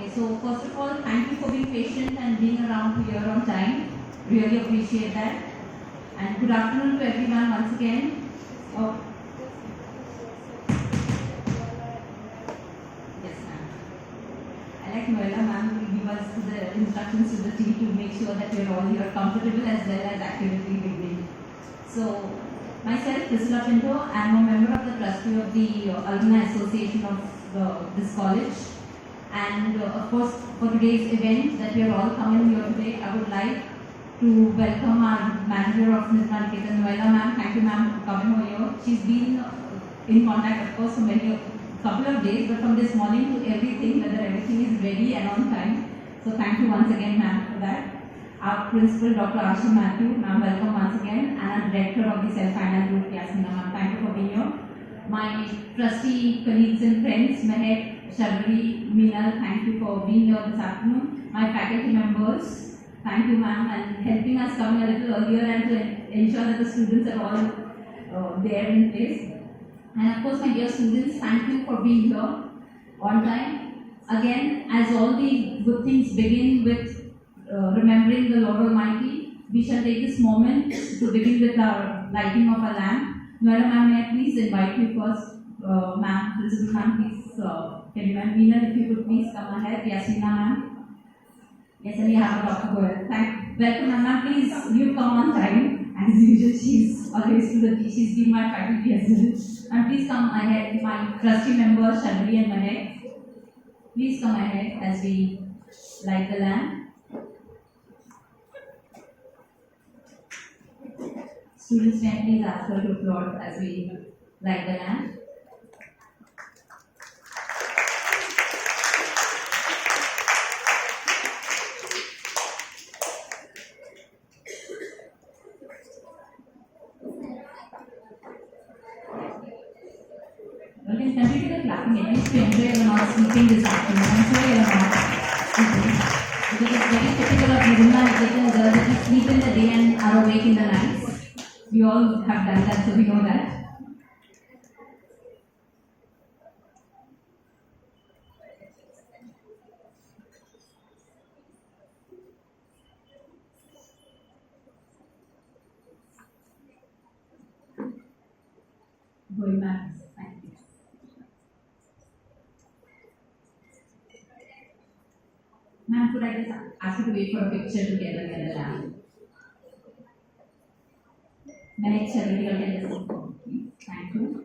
Okay, so first of all, thank you for being patient and being around here on time. Really appreciate that. And good afternoon to everyone once again. Oh, yes, ma'am. I like Noella, ma'am, will give us the instructions to the team to make sure that we are all here comfortable as well as accurately beginning. So, myself, Priscilla Pinto, I am a member of the trustee of the Alumni Association of this college. And of course, for today's event that we are all coming here today, I would like to welcome our manager of Nitraniketan, Noella ma'am. Thank you, ma'am, for coming over here. She's been in contact, of course, for many couple of days, but from this morning to everything, whether everything is ready and on time. So thank you once again, ma'am, for that. Our principal, Dr. Asha Matthew, ma'am, welcome once again, and our director of the self-finance group, Yasmina, ma'am, thank you for being here. My trustee colleagues and friends, Mehek, Sharvari, Meenal, thank you for being here this afternoon. My faculty members, thank you, ma'am, and helping us come a little earlier and to ensure that the students are all there in place. And of course, my dear students, thank you for being here on time. Again, as all the good things begin with remembering the Lord Almighty, we shall take this moment to begin with our lighting of a lamp. Madam, may I please invite you first, ma'am, principal ma'am, please, can you, ma'am, Meena, if you could please come ahead, Yasmina, ma'am. Yes, and we have a Dr. Goel. Welcome, ma'am, please, you come on time. As usual, she's always to the tea. She's been my faculty as well. And please come ahead, my trustee members, Shalvi and Mahek. Please come ahead as we light the lamp. Students, may I please ask her to applaud as we light the lamp. You can continue the clapping at least to enjoy you're not sleeping this afternoon. I'm sure you're not sleeping. Because it's very typical of Discrimination girls that we sleep in the day and are awake in the nights. We all have done that, so we know that. Going back. Thank you. Ma'am, could I just ask you to wait for a picture together with the lamp? Manage Sharvari, you can just inform, please. Thank you.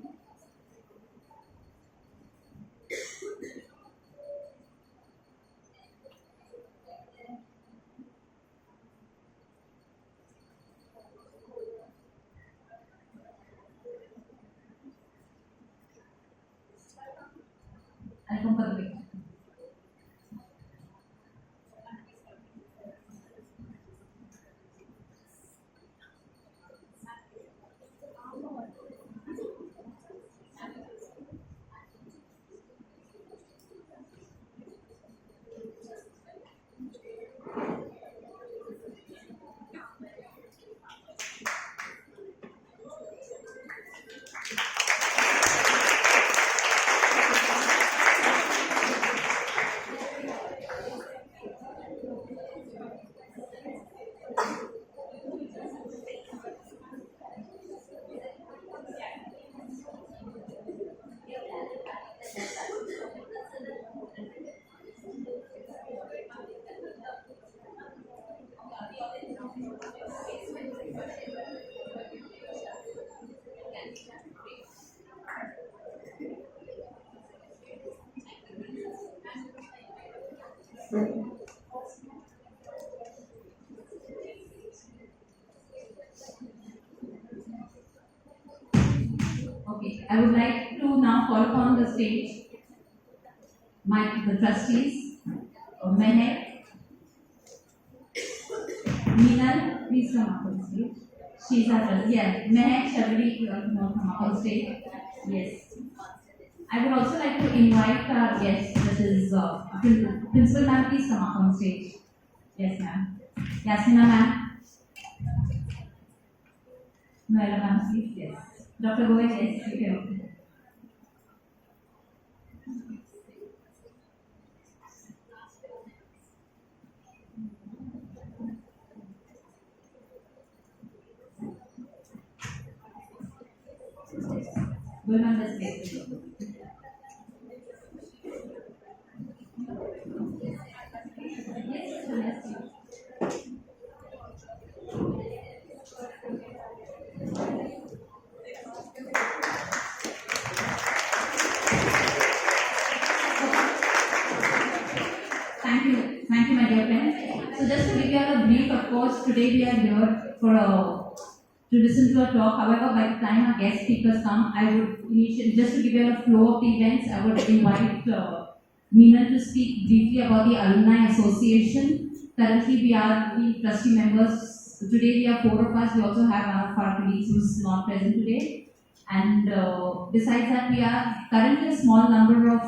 I'll come for the picture. Okay, I would like to now call upon the stage the trustees, Mehek, Meenal, please come up on stage. She's our trustee. Yeah, Mehek, Sharvari, you also now come up on stage. Yes. I would also like to invite our guest, that is Principal ma'am, please come up on stage. Yes, ma'am. Yasmina ma'am. Noella ma'am, please. Yes. Dr. Goel, yes, you can. Women the space. Thank you, my dear friends. So just to give you all a brief, of course, today we are here for to listen to a talk. However, by the time our guest speakers come, I would initially, just to give you a flow of the events, I would invite Meena to speak briefly about the Alumni Association. Currently, we are the trustee members. Today, we are 4 of us. We also have one of our colleagues who's not present today. And besides that, we are currently a small number of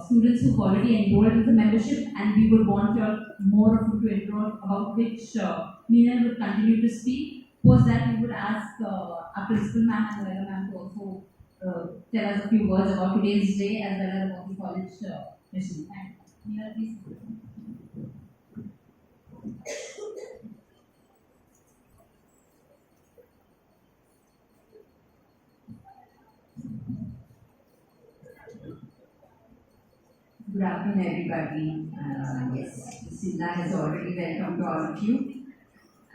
students who've already enrolled in the membership, and we would want more of you to enroll, about which Meena would continue to speak. Post that, we would ask our principal ma'am and Vela ma'am to also tell us a few words about today's day as well as about the college mission. And Meena, please. Good afternoon, everybody. Yes, Sinda has already welcomed all of you.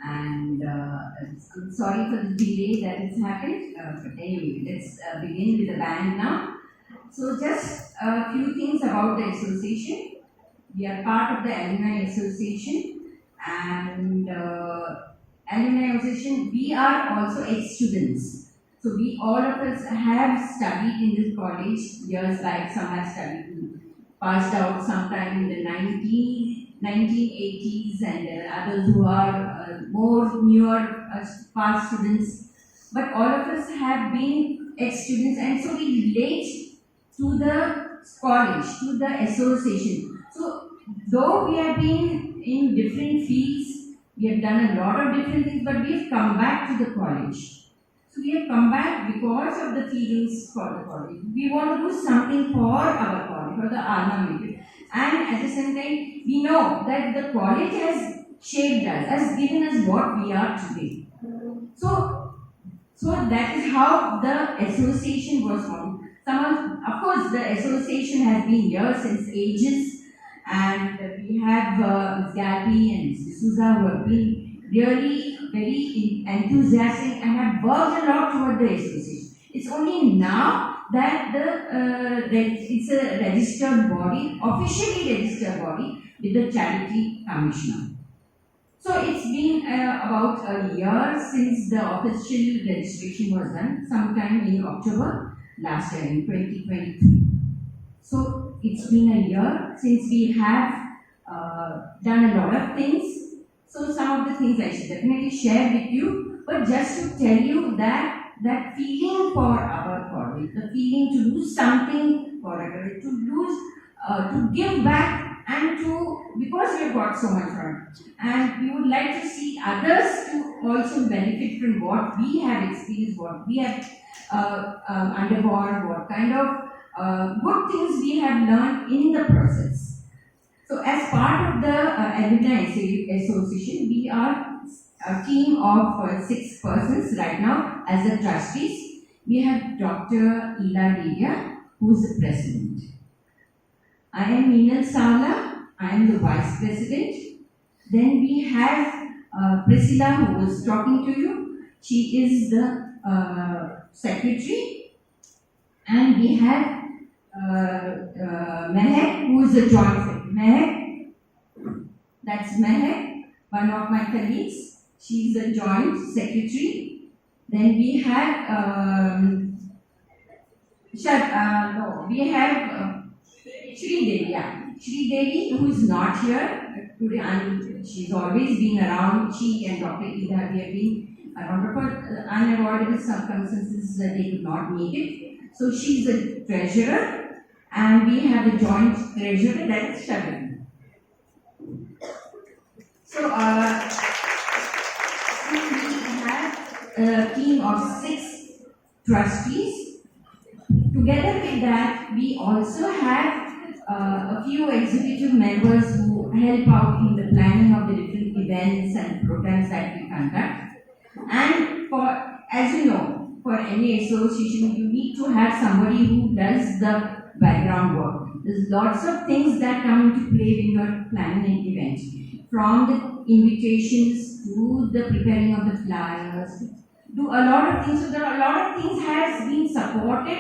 And I'm sorry for the delay that has happened. But anyway, let's begin with the band now. So, just a few things about the association. We are part of the Alumni Association. And Alumni Association, we are also ex-students. So, we all of us have studied in this college years back. Some have studied passed out sometime in the 1980s, and there are others who are more newer past students. But all of us have been ex-students, and so we relate to the college, to the association. So, though we have been in different fields, we have done a lot of different things, but we have come back to the college. So we have come back because of the feelings for the college. We want to do something for our college, for the alma mater. And at the same time, we know that the college has shaped us, has given us what we are today. So that is how the association was formed. Of course, the association has been here since ages, and we have Ms. Gabby and Ms. D'Souza who have been really very enthusiastic and have worked a lot toward the association. It's only now that it's a registered body, officially registered body with the charity commissioner. So it's been about a year since the official registration was done, sometime in October last year in 2023. So it's been a year since we have done a lot of things. So some of the things I should definitely share with you, but just to tell you that feeling for our college, the feeling to do something for our college, to give back, and because we have got so much from it, and we would like to see others to also benefit from what we have experienced, what we have undergone, what kind of good things we have learned in the process. So, as part of the Alumni Association, we are a team of 6 persons right now as the trustees. We have Dr. Ila Delia, who is the president. I am Meenal Savla, I am the vice president. Then we have Priscilla, who was talking to you. She is the secretary. And we have Mehak, who is the joint secretary. Mehak, that's Mehak, one of my colleagues. She is the joint secretary. Then we have Shri Devi. Yeah. Shri Devi, who is not here today, and she's always been around. She and Dr. Ida, they have been around, but unavoidable circumstances they could not make it. So she's the treasurer. And we have the joint treasurer, that is Shabir. So, we have a team of 6 trustees. Together with that, we also have a few executive members who help out in the planning of the different events and programs that we conduct. And as you know, for any association, you need to have somebody who does the background work. There's lots of things that come into play when you're planning an event, from the invitations to the preparing of the flyers, do a lot of things. So there are a lot of things has been supported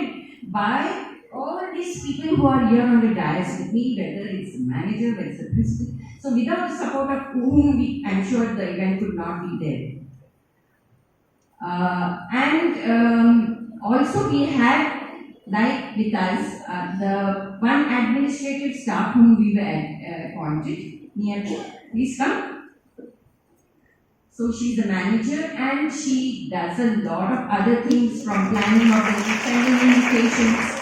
by all these people who are here on the dais with me, whether it's the manager, whether it's the principal. So without the support of whom I'm sure the event could not be there. And also we had, like with us, the one administrative staff whom we were appointed. Nearly, please come. So she's the manager and she does a lot of other things, from planning of the sending invitations,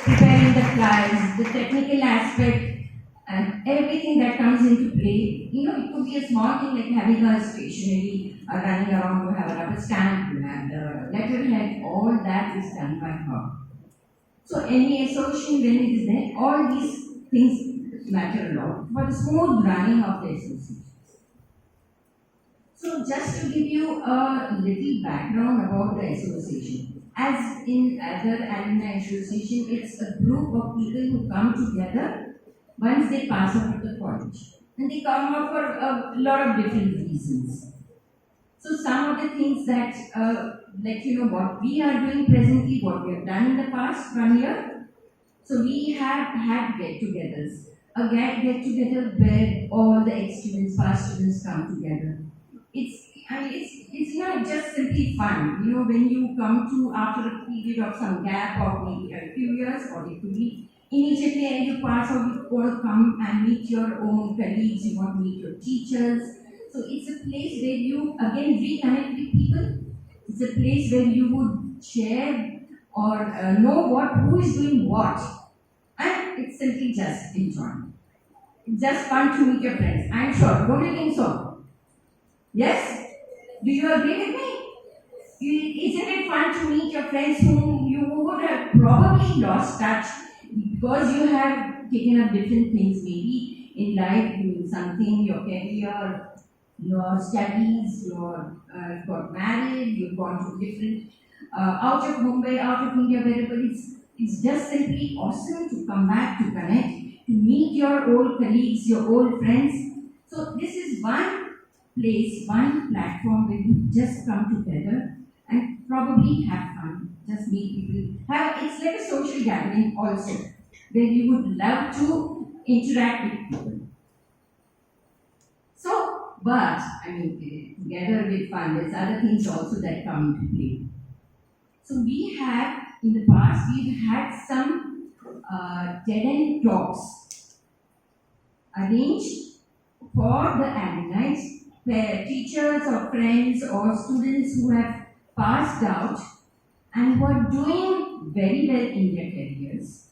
preparing the flyers, the technical aspect, and everything that comes into play. It could be a small thing like having a stationery, running around to have a rubber stamp, to have the letterhead, all that is done by her. So any association, when it is there, all these things matter a lot for the smooth running of the association. So just to give you a little background about the association. As in other alumni association, it's a group of people who come together once they pass out of the college. And they come out for a lot of different reasons. So some of the things that, what we are doing presently, what we have done in the past 1 year. So we have had get-togethers. A get-together where all the ex-students, past students come together. It's not just simply fun. When you come to after a period of some gap of maybe a few years, or it could be immediately as you pass out, you want to come and meet your own colleagues, you want to meet your teachers. So it's a place where you again reconnect with people. It's a place where you would share or know who is doing what. And it's simply just enjoyment. It's just fun to meet your friends. I'm sure. Don't you think so? Yes? Do you agree with me? Isn't it fun to meet your friends whom you would have probably lost touch because you have taken up different things, maybe in life, doing something, your career, your studies, you got married, you've gone to different, out of Mumbai, out of India, wherever. It's just simply awesome to come back, to connect, to meet your old colleagues, your old friends. So this is one place, one platform where you just come together and probably have fun, just meet people. It's like a social gathering also, where you would love to interact with people. So, but together with fun, there's other things also that come into play. So we have, in the past, we've had some dead-end talks arranged for the alumni, where teachers or friends or students who have passed out and who are doing very well in their careers.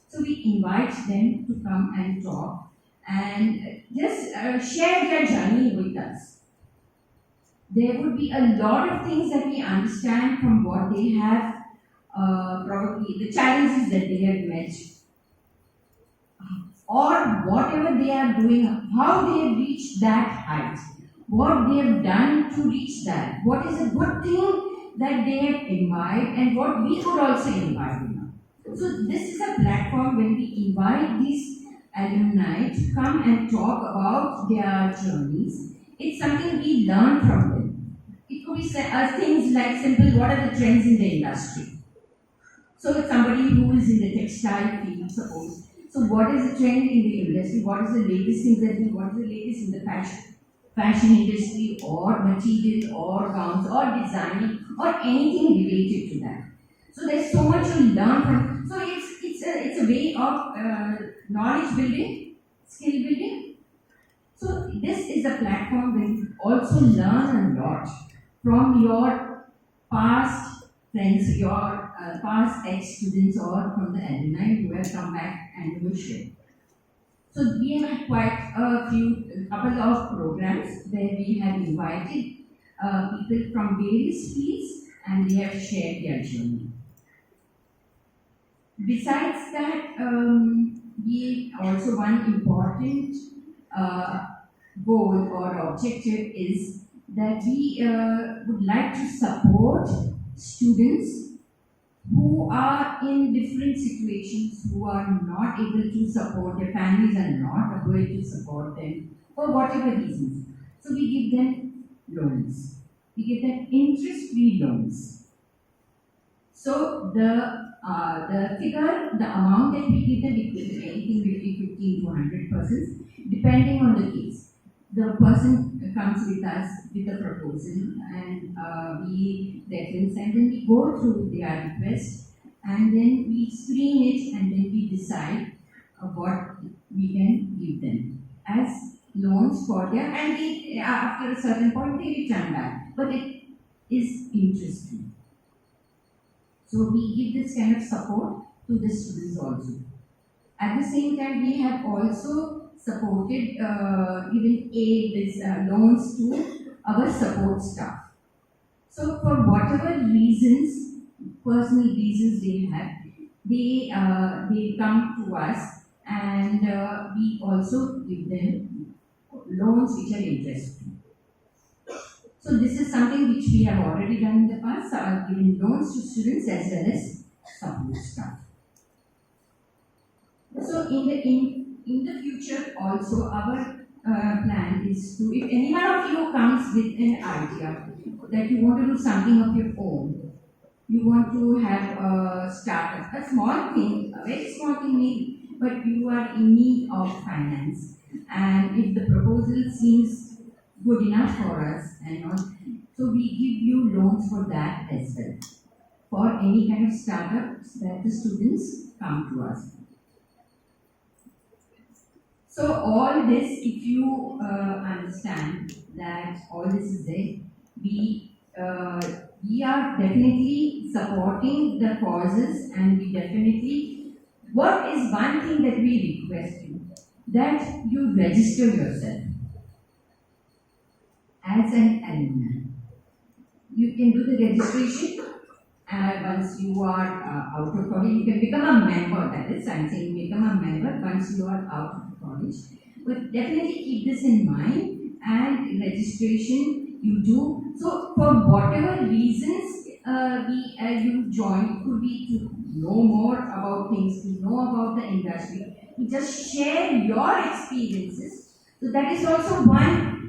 So we invite them to come and talk and just share their journey with us. There would be a lot of things that we understand from what they have, probably the challenges that they have met, or whatever they are doing, how they have reached that height, what they have done to reach that, what is a good thing that they have imbibed, and what we could also imbibe. So this is a platform when we invite these alumni to come and talk about their journeys. It's something we learn from them. It could be things like simple, what are the trends in the industry? So if somebody who is in the textile field, suppose, so what is the trend in the industry? What is the latest thing that what is the latest in the fashion industry, or material, or gowns, or designing, or anything related to that? So there's so much to learn from. So it's a way of knowledge building, skill building. So this is a platform where you also learn a lot from your past friends, your past ex-students, or from the alumni who have come back and will share. So we have had quite a couple of programs where we have invited people from various fields and they have shared their journey. Besides that, we also one important goal or objective is that we would like to support students who are in different situations, who are not able to support, their families are not able to support them for whatever reasons. So we give them loans. We give them interest-free loans. So the figure, the amount that we give them, it could be anything between 15 to 100%, depending on the case. The person comes with us with a proposal, and we reference, and then we go through their request, and then we screen it, and then we decide what we can give them as loans for their, and we, after a certain point they return back, but it is interest-free. So we give this kind of support to the students also. At the same time, we have also supported, given loans to our support staff. So for whatever reasons, personal reasons they have, they come to us, and we also give them loans which are interest-free. So this is something which we have already done in the past, giving loans to students as well as support staff. So in the future also, our plan is to, if any one of you comes with an idea that you want to do something of your own, you want to have a startup, a small thing, a very small thing maybe, but you are in need of finance, and if the proposal seems good enough for us and all, so we give you loans for that as well, for any kind of startups that the students come to us. So all this, if you understand that all this is there, we are definitely supporting the causes, and we definitely, what is one thing that we request you, that you register yourself as an alumni. You can do the registration, and once you are out of college, you can become a member. That is, I'm saying become a member once you are out of college. But definitely keep this in mind, and registration you do. So for whatever reasons you join, it could be to know more about things, to know about the industry, to just share your experiences. So that is also one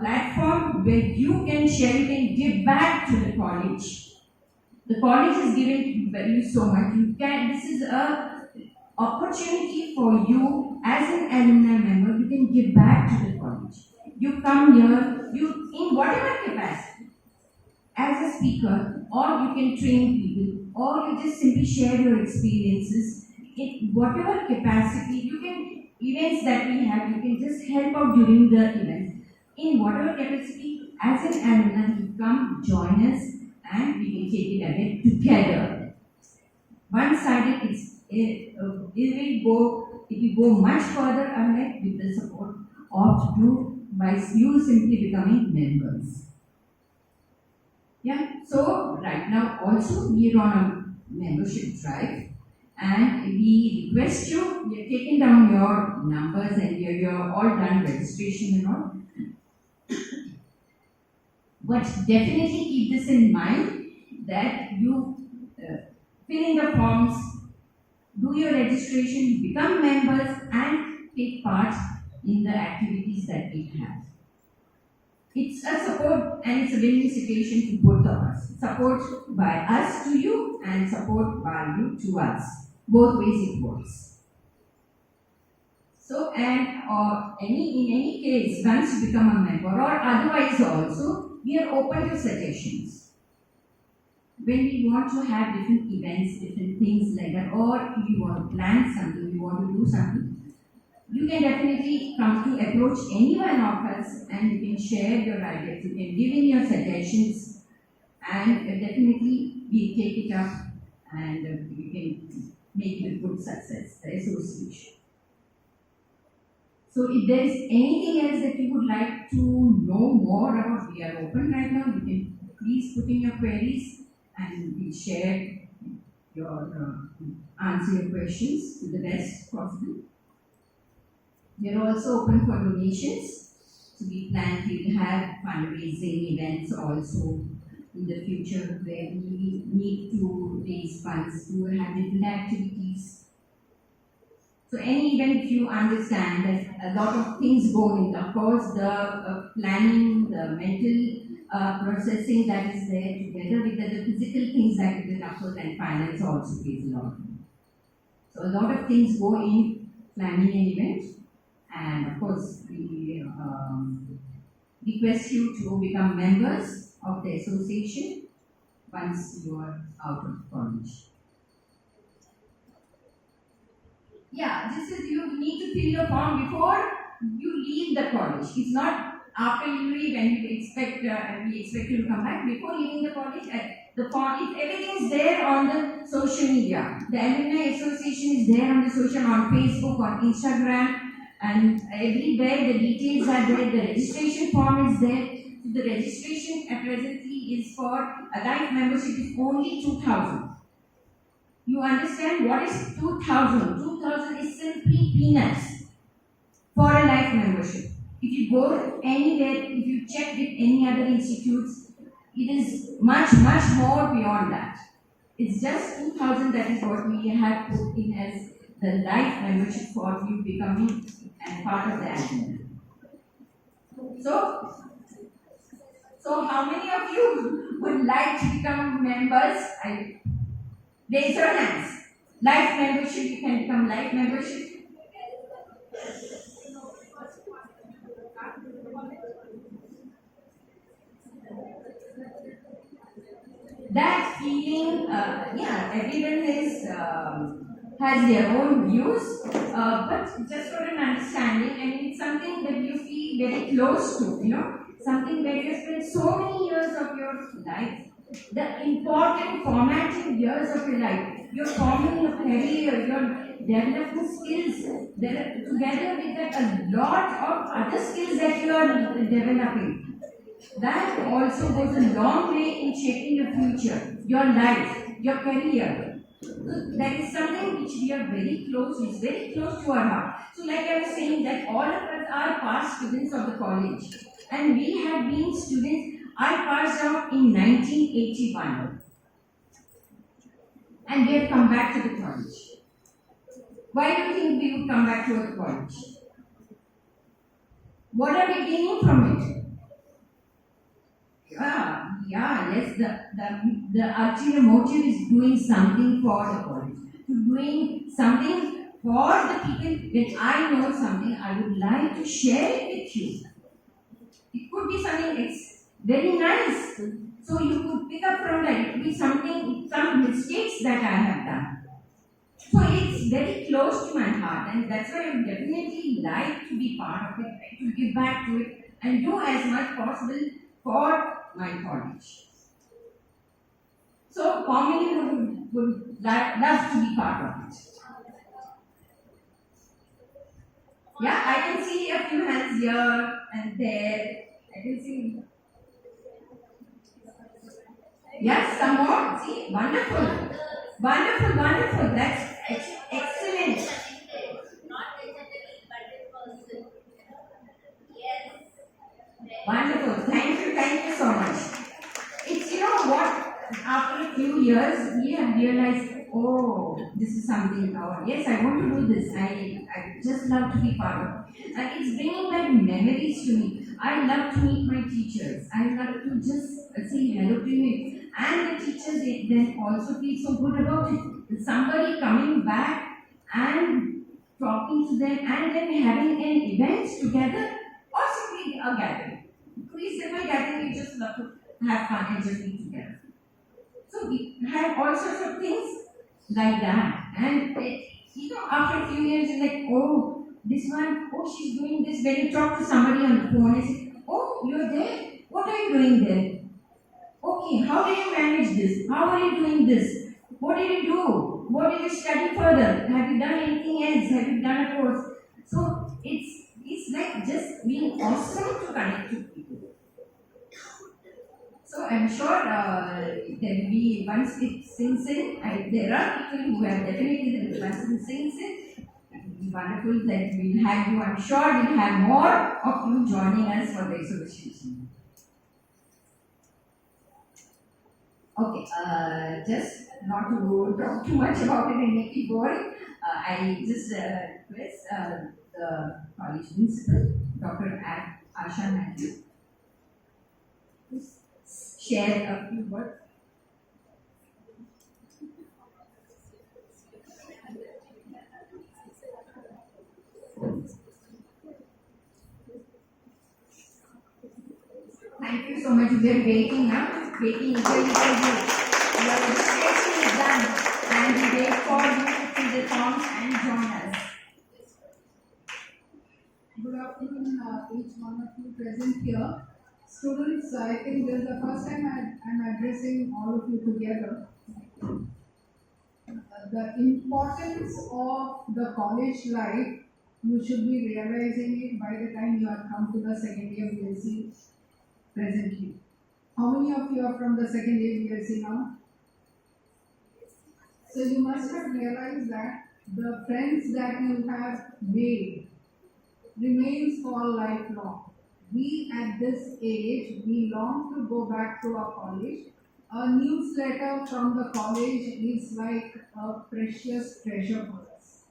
platform where you can share, you can give back to the college. The college is giving you so much. You can. This is a opportunity for you as an alumni member. You can give back to the college. You come here, you in whatever capacity, as a speaker, or you can train people, or you just simply share your experiences in whatever capacity. You can, events that we have, you can just help out during the events. In whatever capacity, as an alumni, you come join us, and we can take it ahead together. One-sided, it will go much further ahead with the support of you by you simply becoming members. Yeah. So right now also we are on a membership drive, and we request you. We are taking down your numbers, and we are all done registration and all. But definitely keep this in mind, that you fill in the forms, do your registration, become members, and take part in the activities that we have. It's a support, and it's a win-win situation to both of us. Support by us to you, and support by you to us. Both ways it works. So, and in any case, once you become a member, or otherwise also, we are open to suggestions. When we want to have different events, different things like that, or if you want to plan something, you want to do something, you can definitely come to approach any one of us, and you can share your ideas, you can give in your suggestions, and definitely we take it up, and we can make it a good success, the association. So if there is anything else that you would like to know more about, we are open right now. You can please put in your queries, and we'll share your answer your questions to the best possible. We are also open for donations. So we plan to have fundraising events also. in the future where we need to raise funds to have different activities. So any event, if you understand that a lot of things go in, of course, the planning, the mental processing that is there together with the physical things that is in, of course, and finance also plays a lot. So a lot of things go in planning an event, and of course, we request you to become members of the association once you are out of college. Yeah, this is, you need to fill your form before you leave the college. It's not after you leave and we expect you to come back. Before leaving the college, the form, everything is there on the social media. The alumni association is there on the social, on Facebook, on Instagram, and everywhere the details are there. The registration form is there. The registration at presently is for a life membership is only 2,000. You understand what is 2,000? 2,000 is simply peanuts for a life membership. If you go anywhere, if you check with any other institutes, it is much, much more beyond that. It's just 2,000, that is what we have put in as the life membership for you becoming and part of the admin. So how many of you would like to become members? Raise your hands. Life membership, you can become life membership. That feeling, everyone has their own views, but just for an understanding, I mean, it's something that you feel very close to, something where you spend so many years of your life. The important formative years of your life, you're forming your career, you're developing skills, together with that a lot of other skills that you are developing. That also goes a long way in shaping your future, your life, your career. So that is something which we are very close, is very close to our heart. So like I was saying, that all of us are past students of the college, and we have been students. I passed out in 1981 and we have come back to the college. Why do you think we would come back to the college? What are we gaining from it? Yes, the ulterior motive is doing something for the college, doing something for the people. When I know something, I would like to share it with you. It could be something that's very nice. So you could pick up from that. It could be something, some mistakes that I have done. So it's very close to my heart, and that's why I would definitely like to be part of it, to give back to it, and do as much possible for my college. So how many would love to be part of it? Yeah, I can see a few hands here and there. I can see. Yes, some more. See, wonderful. Wonderful. That's excellent. Wonderful. Thank you so much. It's, what, after a few years, we have realized, oh, this is something, yes, I want to do this. I just love to be part of it. And it's bringing back memories to me. I love to meet my teachers. I love to just say hello to you. And the teachers, they then also feel so good about it. Somebody coming back and talking to them and then having an event together, or simply a gathering. Please, simple gathering, you just love to have fun and just be together. So we have all sorts of things like that. And after a few years, you're like, oh, this one, oh, she's doing this. When you talk to somebody on the phone, you say, oh, you're there. What are you doing there? Okay, how did you manage this? How are you doing this? What did you do? What did you study further? Have you done anything else? Have you done a course? So it's like just being awesome to connect to people. So I'm sure there will be, once it sinks in, there are people who have definitely, once it sinks in, it will be wonderful that we'll have you. I'm sure we'll have more of you joining us for the association. Okay, just not to talk too much about it and make it boring, I just request the college principal, Dr. Asha Matthew, to share a few words. Thank you so much. We are waiting now, waiting eagerly for you. Your registration is done, and we wait for you to fill the forms and join us. Good afternoon, each one of you present here. Students, I think this is the first time I'm addressing all of you together. The importance of the college life, you should be realizing it by the time you have come to the second year BSc presently. How many of you are from the second year BSc now? So you must have realized that the friends that you have made remains for lifelong. We at this age, we long to go back to our college. A newsletter from the college is like a precious treasure for us.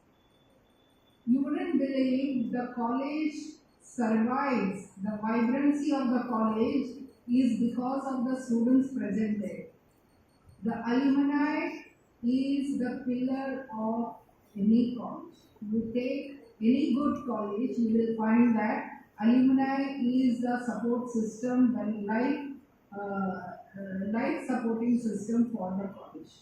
You wouldn't believe the college survives, the vibrancy of the college is because of the students present there. The alumni is the pillar of any college. You take any good college, you will find that alumni is the support system, the life supporting system for the college.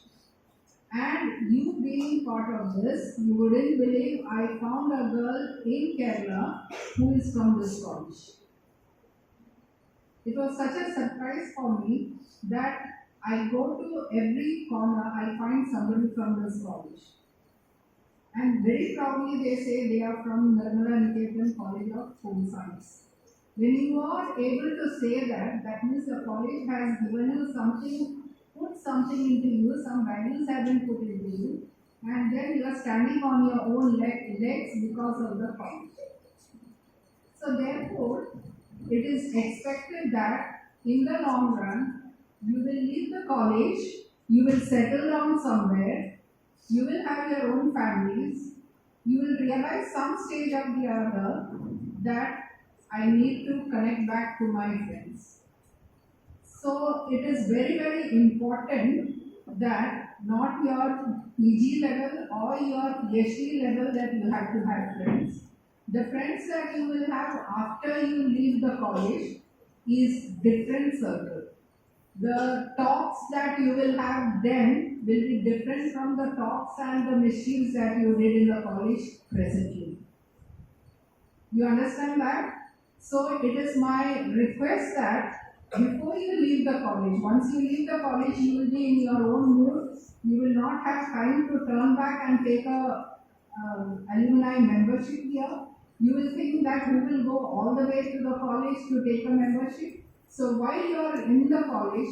And you being part of this, you wouldn't believe I found a girl in Kerala who is from this college. It was such a surprise for me that I go to every corner, I find somebody from this college. And very proudly they say they are from Nirmala Niketan College of Home Science. When you are able to say that, that means the college has given you something, put something into you, some values have been put into you, and then you are standing on your own legs because of the college. So therefore, it is expected that in the long run, you will leave the college, you will settle down somewhere, you will have your own families, you will realize some stage of the other that I need to connect back to my friends. So it is very, very important that not your PG level or your PhD level that you have to have friends. The friends that you will have after you leave the college is different circle. The talks that you will have then will be different from the talks and the mischiefs that you did in the college presently. You understand that? So it is my request that before you leave the college, once you leave the college, you will be in your own mood. You will not have time to turn back and take a alumni membership here. You will think that who will go all the way to the college to take a membership. So while you are in the college,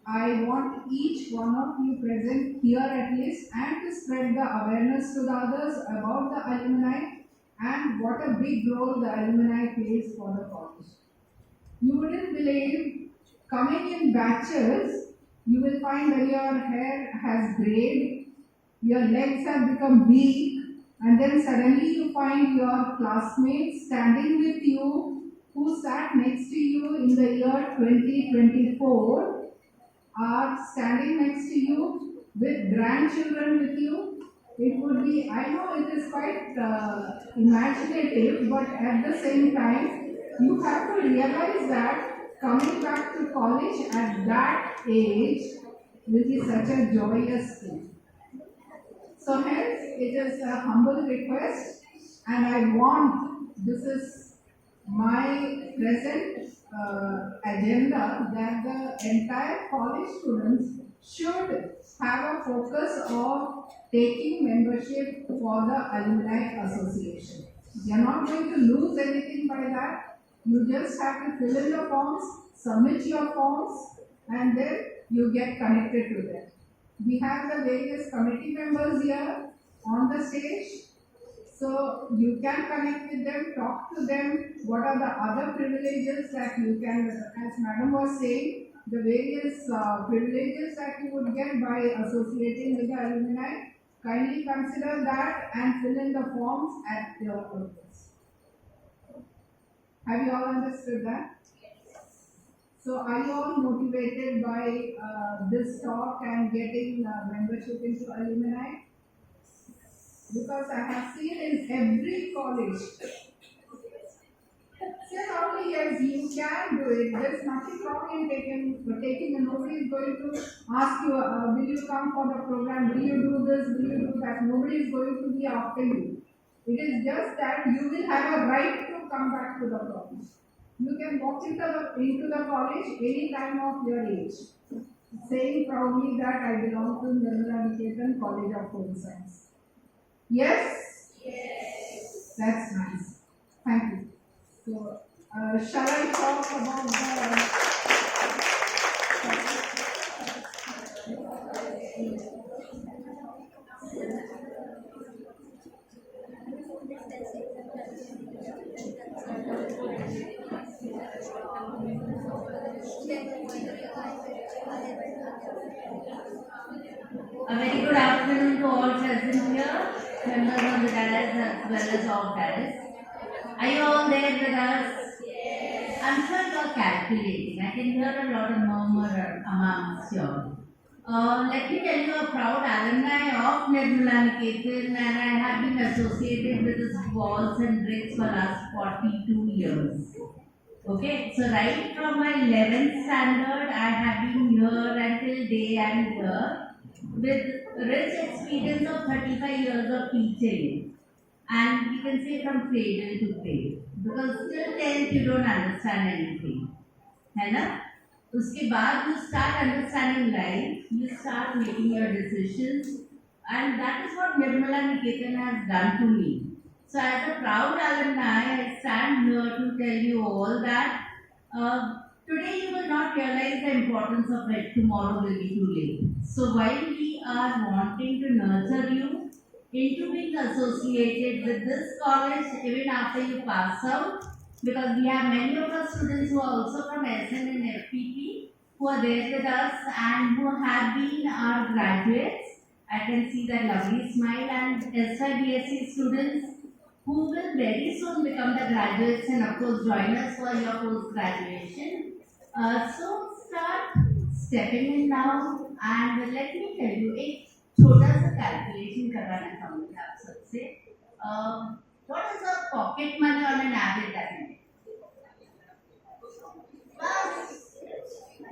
I want each one of you present here at least and to spread the awareness to the others about the alumni and what a big role the alumni plays for the college. You wouldn't believe, coming in batches, you will find that your hair has grayed, your legs have become weak, and then suddenly you find your classmates standing with you who sat next to you in the year 2024 are standing next to you with grandchildren with you. It would be, I know it is quite imaginative, but at the same time, you have to realize that coming back to college at that age will be such a joyous thing. So hence, it is a humble request, and I want, this is my present agenda, that the entire college students should have a focus of taking membership for the alumni association. You are not going to lose anything by that. You just have to fill in the forms, submit your forms, and then you get connected to them. We have the various committee members here on the stage. So you can connect with them, talk to them, what are the other privileges that you can, as Madam was saying, the various privileges that you would get by associating with the alumni, kindly consider that and fill in the forms at your purpose. Have you all understood that? So are you all motivated by this talk and getting membership into alumni? Because I have seen in every college, say how many years you can do it. There's nothing wrong in taking and nobody is going to ask you, will you come for the program, will you do this, will you do that. Nobody is going to be after you. It is just that you will have a right to come back to the college. You can walk into the college any time of your age, saying proudly that I belong to Nirmala Niketan College of Home Science. Yes? Yes. That's nice. Thank you. So, shall I talk about A very good afternoon to all present here, members of the dais as well as off dais. Are you all there with us? Yes. I'm sure you're calculating. I can hear a lot of murmur amongst you. Let me tell you, a proud alumni of Nirmala Niketan, and I have been associated with its walls and bricks for last 42 years. Okay, so right from my 11th standard, I have been here until day and here with rich experience of 35 years of teaching. And we can say from cradle to grave. Because till 10th you don't understand anything. है ना? उसके बाद you start understanding life, you start making your decisions, and that is what Nirmala Niketan has done to me. So as a proud alumni, I stand here to tell you all that today you will not realize the importance of it, tomorrow will be too late. So while we are wanting to nurture you into being associated with this college even after you pass out, because we have many of our students who are also from SN and FPP who are there with us and who have been our graduates. I can see that lovely smile, and SIBSE students who will very soon become the graduates and of course join us for your post graduation. So start stepping in now, and let me tell you एक छोटा सा calculation कराना चाहूँगी आप सबसे. What is the pocket money on an average that you make?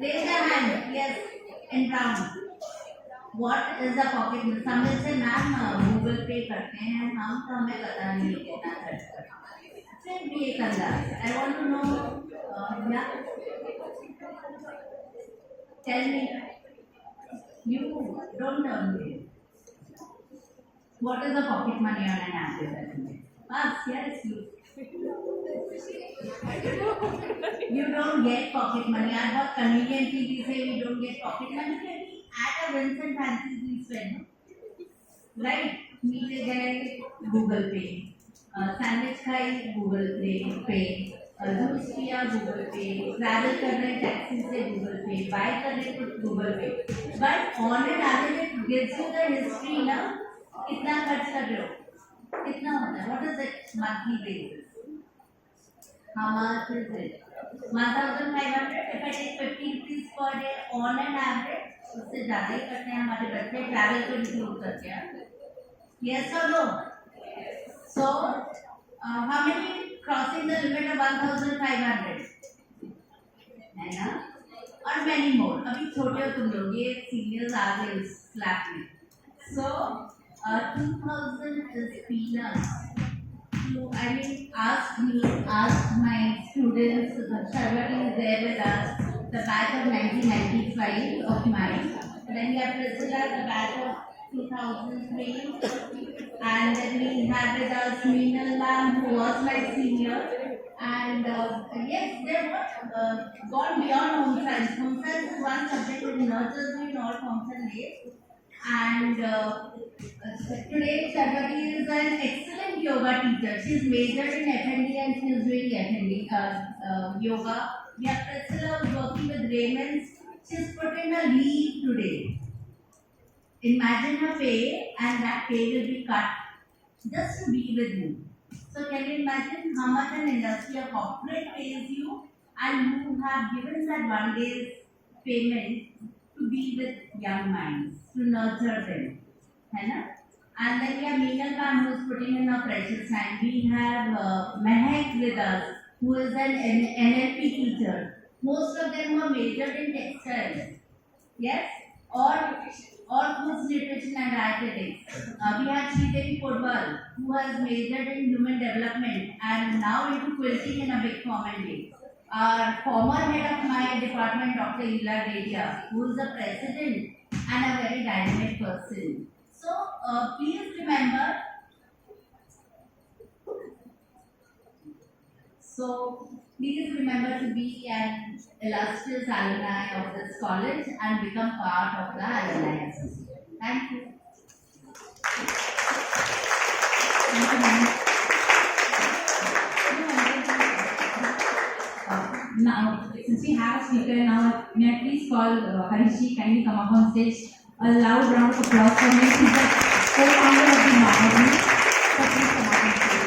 Raise your hand. Yes, in round. What is the pocket money? some will say ma'am Google Pay करते हैं हम, तो हमें पता नहीं कितना खर्च करते हैं. फिर भी एक अंदाज. I want to know. Yeah. Tell me. You don't tell me. What is the pocket money on an average? Yes, you. You don't get pocket money. I बहुत conveniently we say we don't get pocket money. At a Vincent fancy we spend, right? नीचे गए Google Pay, sandwich खाई Google Pay, juice पिया Google Pay, travel कर रहे taxi से Google Pay, bye कर रहे कुछ Google Pay. But on an average it gives you the history ना कितना खर्च कर रहे हो, कितना होता है, what is it monthly basis? How much is it? 1,500. If I take 50 rupees per day on an average, उससे ज़्यादा ही करते हैं हमारे बच्चे, ट्रैवल को इंक्लूड करते हैं. Yes or no? So, how many crossing the limit of 1,500? है ना? और many more. अभी छोटे हो तुम लोग, ये seniors आ गए उस slab में. So, 2,000 is peanuts. Ask me, ask my students, Sharwari is there with us, the batch of 1995 of mine. Then we have Priscilla, the batch of 2003. And then we have with us Meenal ma'am, who was my senior. And yes, they were gone beyond home science. Home science is one subject that nurtures you in all forms and ways. And today Sharwari is an excellent yoga teacher. She is majored in FND and she is doing FND yoga. We have Priscilla who's working with Raymond's she's put in a leave today. Imagine her pay, and that pay will be cut just to be with you. So can you imagine how much an industry or corporate pays you, and you have given that 1 day's payment to be with young minds, to nurture them. है ना? And then we have Meenal ma'am who is putting in her precious time. We have Mehak with us, who is an NLP teacher. Most of them were majored in textiles. Yes? Or foods, nutrition and dietetics. We have Sridevi Podwal, who has majored in human development and now into quilting in a big form and way. Our former head of my department, Dr. Ila Dedia, who is the president and a very dynamic person. So please remember. Please remember to be an illustrious alumni of this college and become part of the alumni association. Thank you. Thank you, ma'am. Now, since we have a speaker now, may I please call Harishi kindly come up on stage. A loud round of applause for him. He's the co-founder of the magazine. So please come up on stage.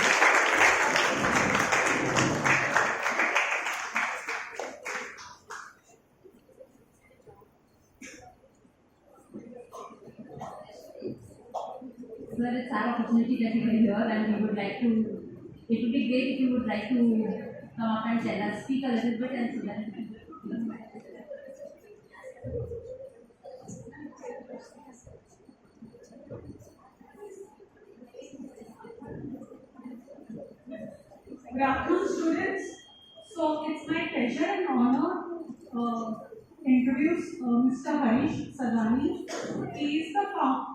Sir, it's our opportunity that you are here and we would like to, it would be great if you would like to come up and tell us, speak a little bit and so that. Good afternoon, students. So it's my pleasure and honor to introduce Mr. Harish Sadhani. He is the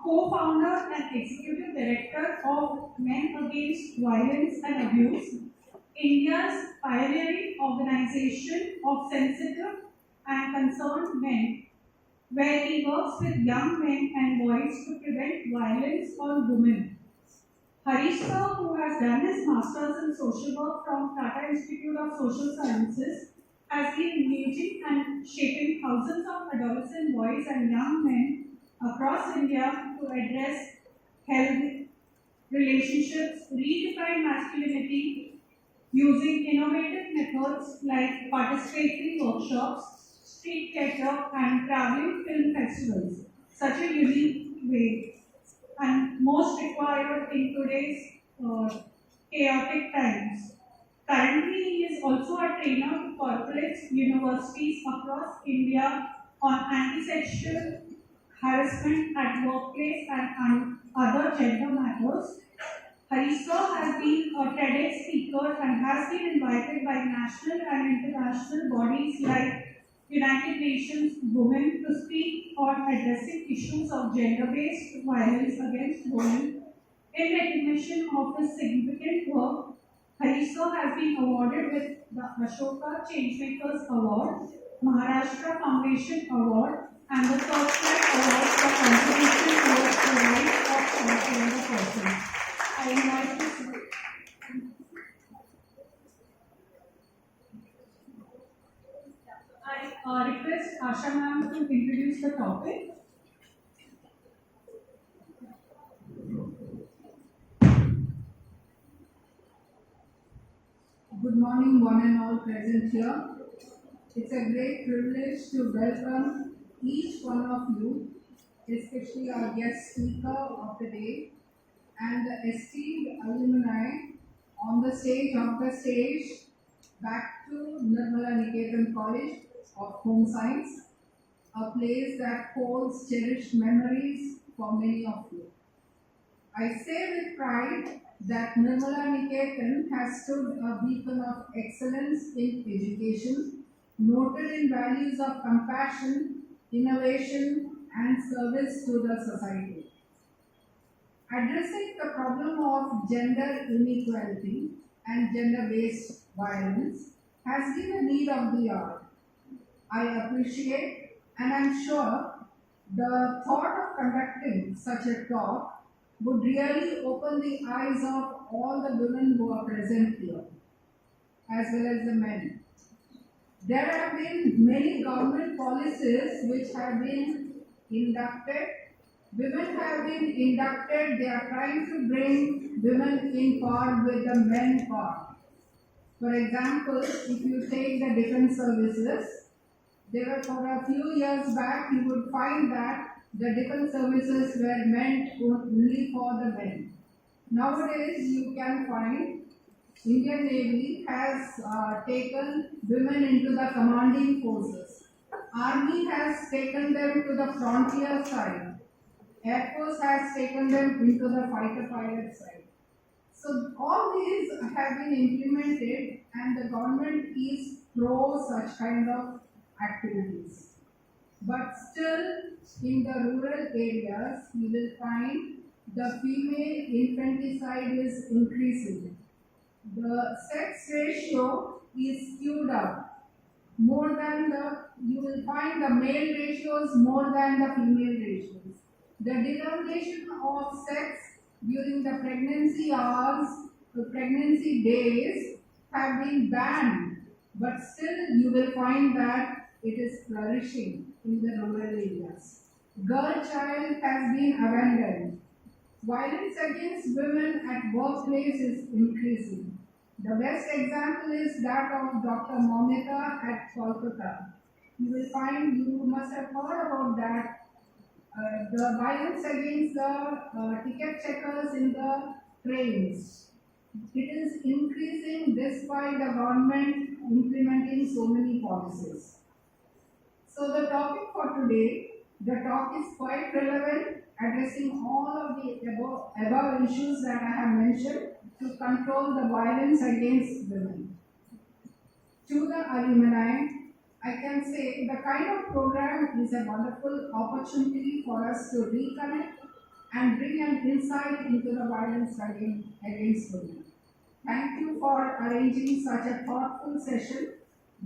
co-founder and executive director of Men Against Violence and Abuse, India's pioneering organization of sensitive and concerned men, where he works with young men and boys to prevent violence on women. Harish sir, who has done his masters in social work from Tata Institute of Social Sciences, has been engaging and shaping thousands of adolescent boys and young men across India to address health, relationships, redefine masculinity using innovative methods like participatory workshops, street theatre, and traveling film festivals. Such a unique way and most required in today's chaotic times. Currently, he is also a trainer to corporates, universities across India on anti-sexual harassment at workplace and other gender matters. Harissa has been a TEDx speaker and has been invited by national and international bodies like United Nations Women to speak on addressing issues of gender-based violence against women. In recognition of his significant work, Harissa has been awarded with the Ashoka Changemakers Award, Maharashtra Foundation Award, and the Torchlight Award for contribution towards the rights of transgender persons. I invite this. I request Asha ma'am to introduce the topic. Good morning, one and all present here. It's a great privilege to welcome each one of you, especially our guest speaker of the day and the esteemed alumni on the stage back to Nirmala Niketan College of Home Science, a place that holds cherished memories for many of you. I say with pride that Nirmala Niketan has stood a beacon of excellence in education, noted in values of compassion, innovation, and service to the society. Addressing the problem of gender inequality and gender-based violence has been a need of the hour. I appreciate and I'm sure the thought of conducting such a talk would really open the eyes of all the women who are present here, as well as the men. There have been many government policies which have been inducted. Women have been inducted. They are trying to bring women in par with the men par. For example, if you take the defense services, there were for a few years back, you would find that the defense services were meant only for the men. Nowadays, you can find Indian Navy has taken women into the commanding forces. Army has taken them to the frontier side. Air Force has taken them into the fighter pilot side. So all these have been implemented and the government is pro such kind of activities. But still in the rural areas you will find the female infanticide is increasing. The sex ratio is skewed up. More than you will find the male ratios more than the female ratios. The determination of sex during the pregnancy hours, the pregnancy days have been banned, but still you will find that it is flourishing in the rural areas. Girl child has been abandoned. Violence against women at workplace is increasing. The best example is that of Dr. Momita at Kolkata. You will find, you must have heard about that, the violence against the ticket checkers in the trains. It is increasing despite the government implementing so many policies. So the topic for today, the talk is quite relevant, addressing all of the above issues that I have mentioned to control the violence against women. To the alumni, I can say the kind of program is a wonderful opportunity for us to reconnect and bring an insight into the violence against women. Thank you for arranging such a thoughtful session,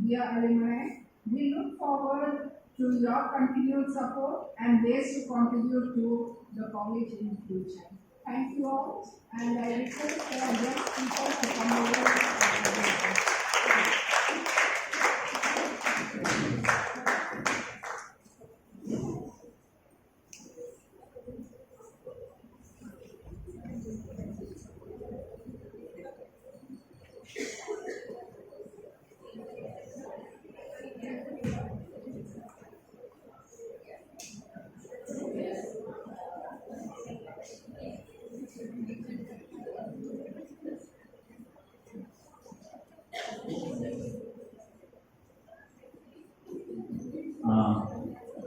dear alumni. We look forward to your continued support and ways to contribute to the college in the future. Thank you all, and I request our guest speaker to come over.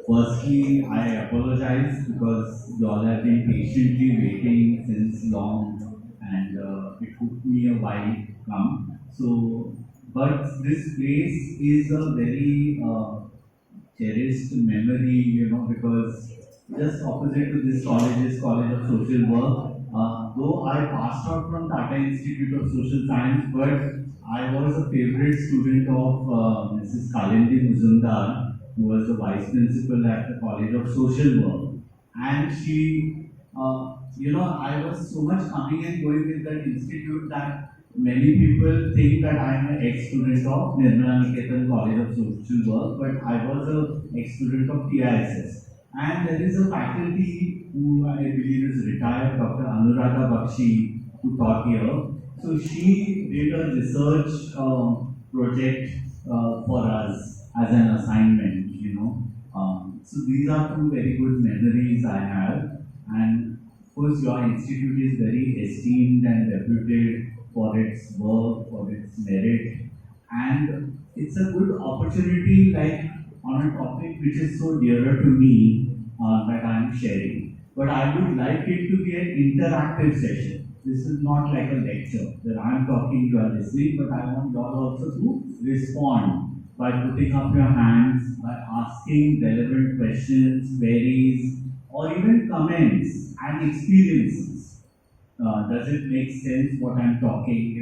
Firstly, I apologize because you all have been patiently waiting since long and it took me a while to come. So, but this place is a very cherished memory, because just opposite to this college is College of Social Work. Though I passed out from Tata Institute of Social Science, but I was a favorite student of Mrs. Kalindi Muzumdar, who was the vice principal at the College of Social Work. And she, I was so much coming and going with that institute that many people think that I am an ex-student of Nirmala Niketan College of Social Work, but I was an ex-student of TISS. And there is a faculty who I believe is retired, Dr. Anuradha Bakshi, who taught here. So she did a research project for us as an assignment. So these are two very good memories I have. And of course, your institute is very esteemed and reputed for its work, for its merit. And it's a good opportunity, like on a topic which is so dearer to me that I am sharing. But I would like it to be an interactive session. This is not like a lecture that I am talking, you are listening, but I want you all also to respond by putting up your hands, by asking relevant questions, queries, or even comments and experiences. Does it make sense what I'm talking,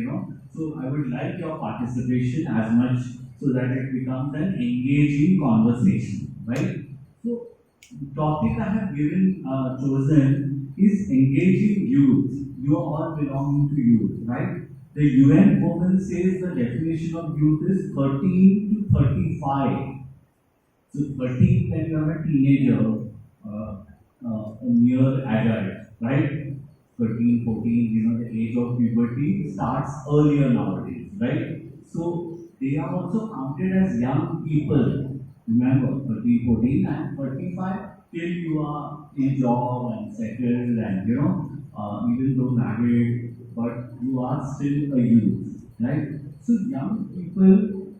So I would like your participation as much so that it becomes an engaging conversation, right? So the topic I have chosen is engaging youth. You all belong to youth, right? The UN Women says the definition of youth is 13 to 35. So 13 when you are a teenager, a near adult, right? 13, 14, the age of puberty starts earlier nowadays, right? So they are also counted as young people. Remember, 13, 14 and 35 till you are in job and settled and even though married, but you are still a youth, right? So young people,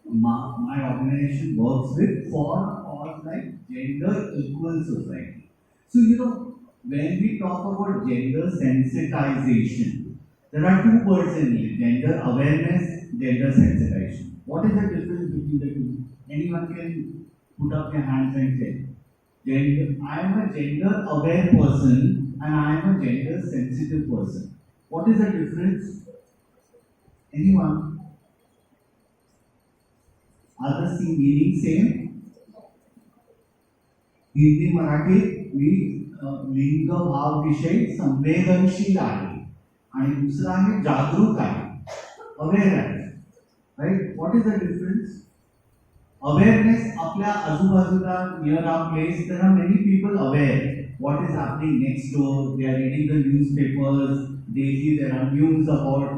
my organization works with for a cause like gender equal society. So when we talk about gender sensitization, there are two words in it: gender awareness, gender sensitization. What is the difference between the two? Anyone can put up their hands and say. I am a gender aware person and I am a gender sensitive person. What is the difference? Anyone? Are the meaning same? Hindi Marathi मी लिंग भाव विषय संवेदनशील आहे आणि दुसरा आहे जागरूक आहे, अवेअर आहे, right? What is the difference? Awareness आपल्या आजूबाजूला near our place there are many people aware what is happening next door. They are reading the newspapers daily. There are news about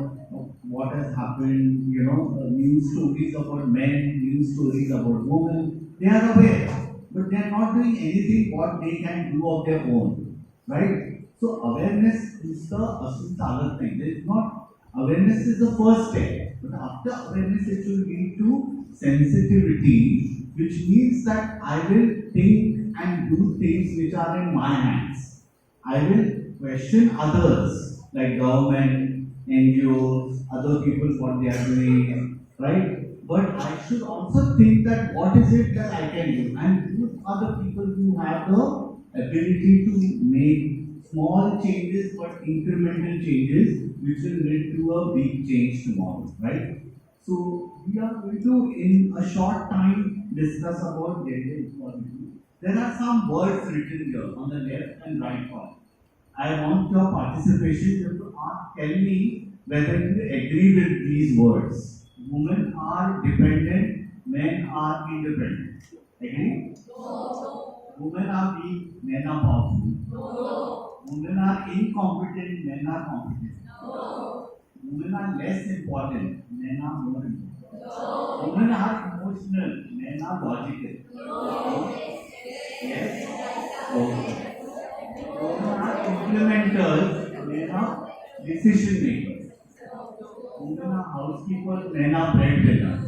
what has happened, news stories about men, news stories about women. They are aware, but they are not doing anything what they can do of their own, right? So awareness is the asun chalat nahi. There is not, awareness is the first step, but after awareness it will lead to sensitivity, which means that I will think and do things which are in my hands. I will question others like government, NGOs, other people what they are doing, right? But I should also think that what is it that I can do, and who are the people who have the ability to make small changes but incremental changes which will lead to a big change tomorrow, right? So we are going to in a short time discuss about gender equality. There are some words written here on the left and right column. I want your participation. You have to tell me whether you agree with these words. Women are dependent, men are independent. Agree? No. Women are weak, men are powerful. No. Women are incompetent, men are competent. No. Women are less important, men are more important. No. Women are emotional, men are logical. No. Yes? Okay. Women are implementers, men are decision makers. Women are housekeepers, men are breadwinners.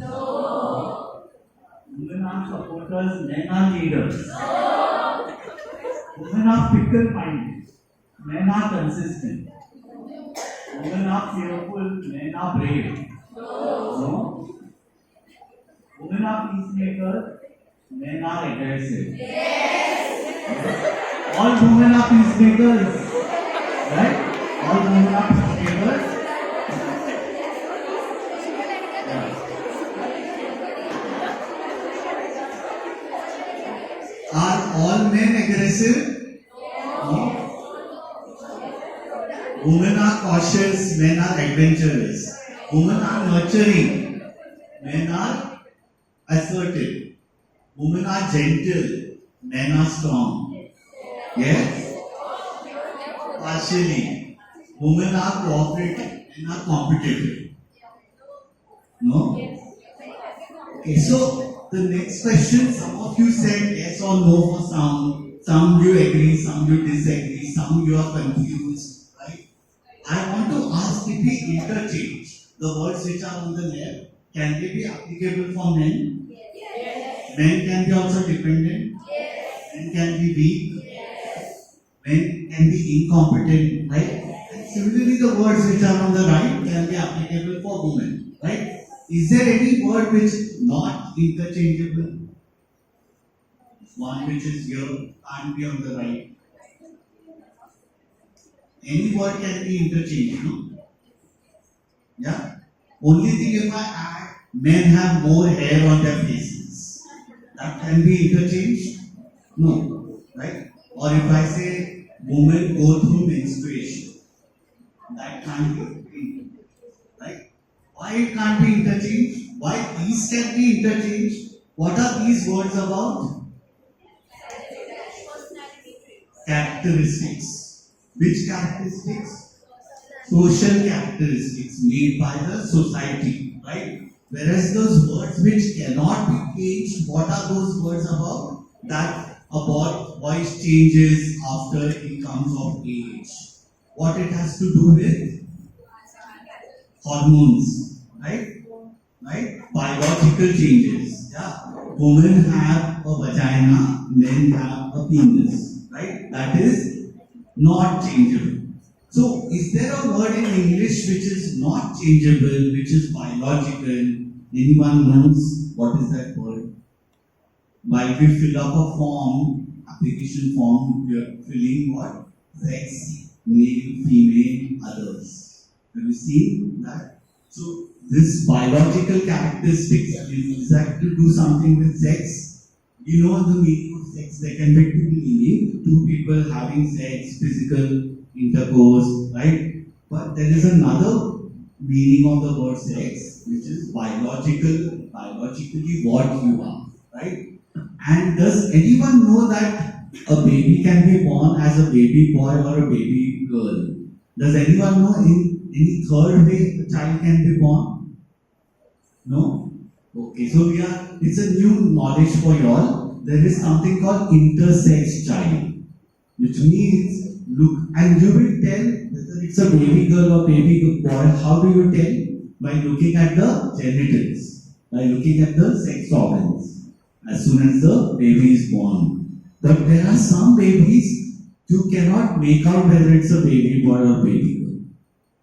Women are supporters, men are leaders. Women are fickle-minded, men are consistent. Women are fearful, men are brave. No? Women are peacemakers, men are aggressive. Yes. All women are peacemakers, right? All women are peacemakers. Yeah. Are all men aggressive? No. Women are cautious, men are adventurous. Women are nurturing, men are assertive. Women are gentle, men are strong. Yes? Partially. Women are cooperative, men are competitive. No? Okay, so the next question, some of you said yes or no for some you agree, some you disagree, some you are confused, right? I want to ask if we interchange the words which are on the left, can they be applicable for men? Men can be also dependent. Yes. Men can be weak. Yes. Men can be incompetent, right? And similarly, the words which are on the right can be applicable for women, right? Is there any word which is not interchangeable? One which is here can't be on the right. Any word can be interchangeable. Yeah? Only thing if I add, men have more hair on their faces. That can be interchanged? No, right? Or if I say women go through menstruation, that can't be, right? Why it can't be interchanged? Why these can be interchanged? What are these words about? Characteristics. Which characteristics? Social characteristics made by the society, right? Whereas those words which cannot be changed, what are those words about? That about voice changes after it comes of age. What it has to do with? Hormones, right? Right? Biological changes. Yeah. Women have a vagina, men have a penis, right? That is not changeable. So, is there a word in English which is not changeable, which is biological? Anyone knows what is that word? While we fill up a form, application form, we are filling what? Sex, male, female, others. Have you seen that? So, this biological characteristics is that to do something with sex. You know the meaning of sex. There can be two meanings. Two people having sex, physical intercourse, right? But there is another meaning of the word sex, which is biologically what you are, right? And does anyone know that a baby can be born as a baby boy or a baby girl? Does anyone know in any third way a child can be born? No? Okay, so it's a new knowledge for you all. There is something called intersex child, which means, look, and you will tell whether it's a baby girl or baby boy. How do you tell? By looking at the genitals, by looking at the sex organs, as soon as the baby is born. But there are some babies you cannot make out whether it's a baby boy or baby girl.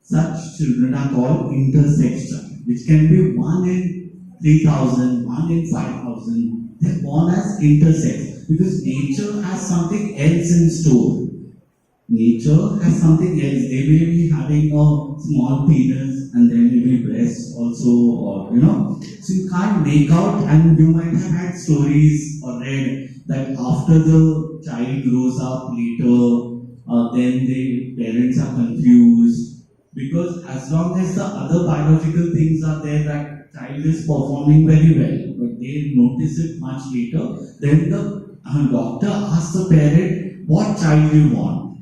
Such children are called intersex child, which can be 1 in 3,000, 1 in 5,000. They're born as intersex because nature has something else in store. Nature has something else. They may be having a small penis and there may be breasts also, or So you can't make out, and you might have had stories or read that after the child grows up later, then the parents are confused because as long as the other biological things are there, that child is performing very well, but they notice it much later. Then the doctor asks the parent, "What child do you want?"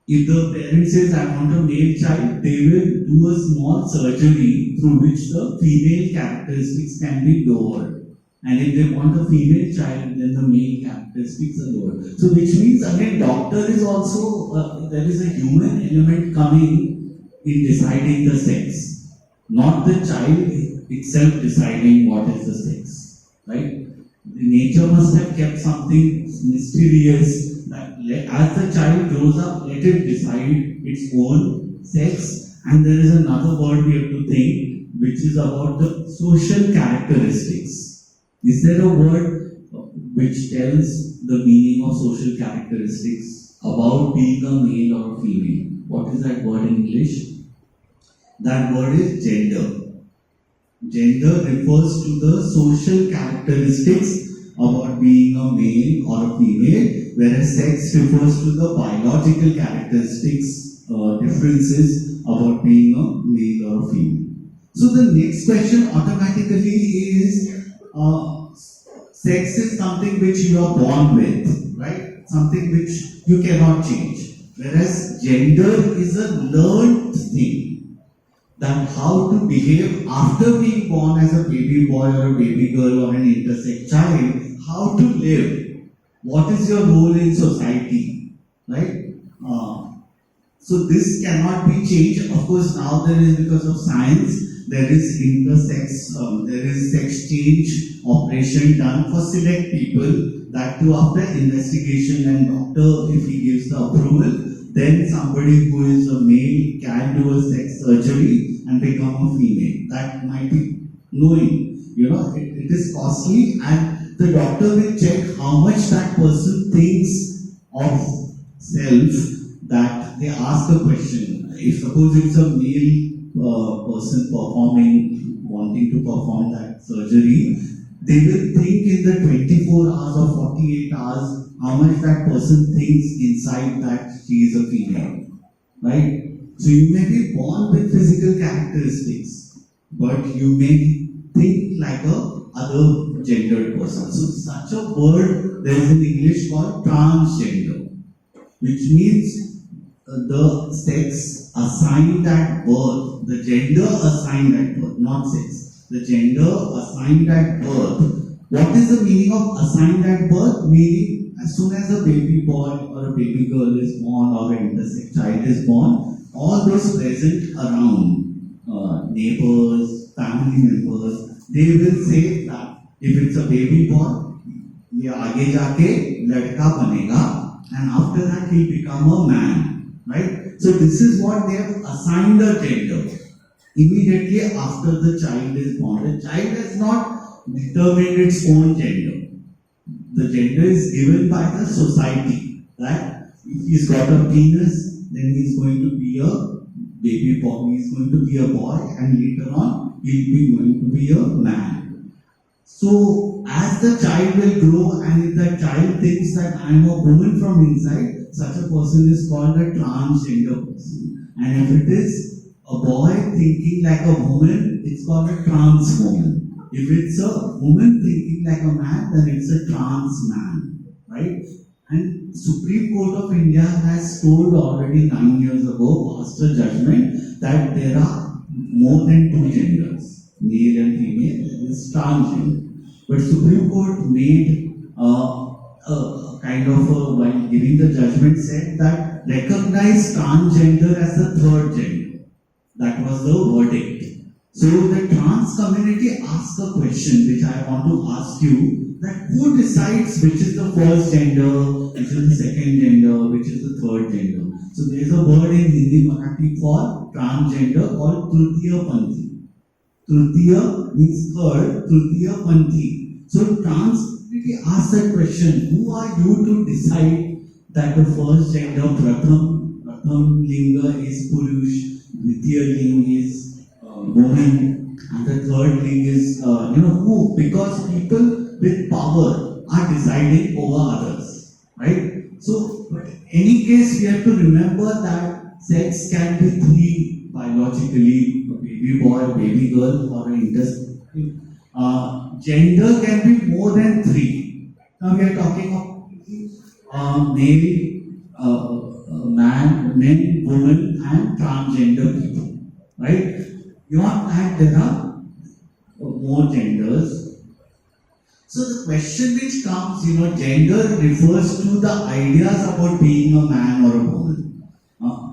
If the parent says, "I want a male child," they will do a small surgery through which the female characteristics can be lowered. And if they want a female child, then the male characteristics are lowered. So which means again, doctor is also, there is a human element coming in deciding the sex. Not the child itself deciding what is the sex. Right? Nature must have kept something mysterious that as the child grows up, let it decide its own sex. And there is another word we have to think, which is about the social characteristics. Is there a word which tells the meaning of social characteristics about being a male or a female? What is that word in English? That word is gender. Gender refers to the social characteristics about being a male or a female, whereas sex refers to the biological characteristics, differences about being a male or a female. So the next question automatically is, sex is something which you are born with, right? Something which you cannot change. Whereas gender is a learned thing. That how to behave after being born as a baby boy or a baby girl or an intersex child, how to live, what is your role in society, right? So this cannot be changed. Of course, now there is, because of science, there is intersex, there is sex change operation done for select people, that too after investigation, and doctor, if he gives the approval, then somebody who is a male can do a sex surgery and become a female. That might be knowing, it is costly, and the doctor will check how much that person thinks of self, that they ask a question. If suppose it's a male person wanting to perform that surgery, they will think in the 24 hours or 48 hours how much that person thinks inside that she is a female, right? So you may be born with physical characteristics, but you may think like a other gendered person. So such a word there is in English called transgender, which means the sex assigned at birth, the gender assigned at birth, not sex, the gender assigned at birth. What is the meaning of assigned at birth? Meaning, as soon as a baby boy or a baby girl is born or an intersex child is born, all those present around, neighbors, family members, they will say that if it's a baby boy, ये आगे जाके लड़का बनेगा, and after that he'll become a man, right? So this is what they have assigned a gender. Immediately after the child is born, the child has not determined its own gender. The gender is given by the society, right? If he's got a penis, then he's going to be a baby boy, he's going to be a boy, and later on he'll be going to be a man. So, as the child will grow, and if the child thinks that I am a woman from inside, such a person is called a transgender person. And if it is a boy thinking like a woman, it's called a trans woman. If it's a woman thinking like a man, then it's a trans man, right? And Supreme Court of India has told already 9 years ago, passed a judgment that there are more than two genders, male and female, there is transgender. But Supreme Court made a kind of while giving the judgment, said that recognize transgender as the third gender. That was the verdict. So the trans community asked a question which I want to ask you, that who decides which is the first gender, which is the second gender, which is the third gender. So there is a word in Hindi Marathi for transgender called Tritiya Panthi. Tritiya means third, Tritiya Panthi. So trans community asks that question, who are you to decide that the first gender, Pratham Linga is Purush, Dvitiya Linga is woman, and the third ling is, who? Because people with power are deciding over others, right? So, but in any case, we have to remember that sex can be three biologically, a baby boy, a baby girl, or an intersex. Gender can be more than three. Now we are talking of male, man, men, woman, and transgender people, right? Beyond that, there are more genders. So the question which comes, gender refers to the ideas about being a man or a woman.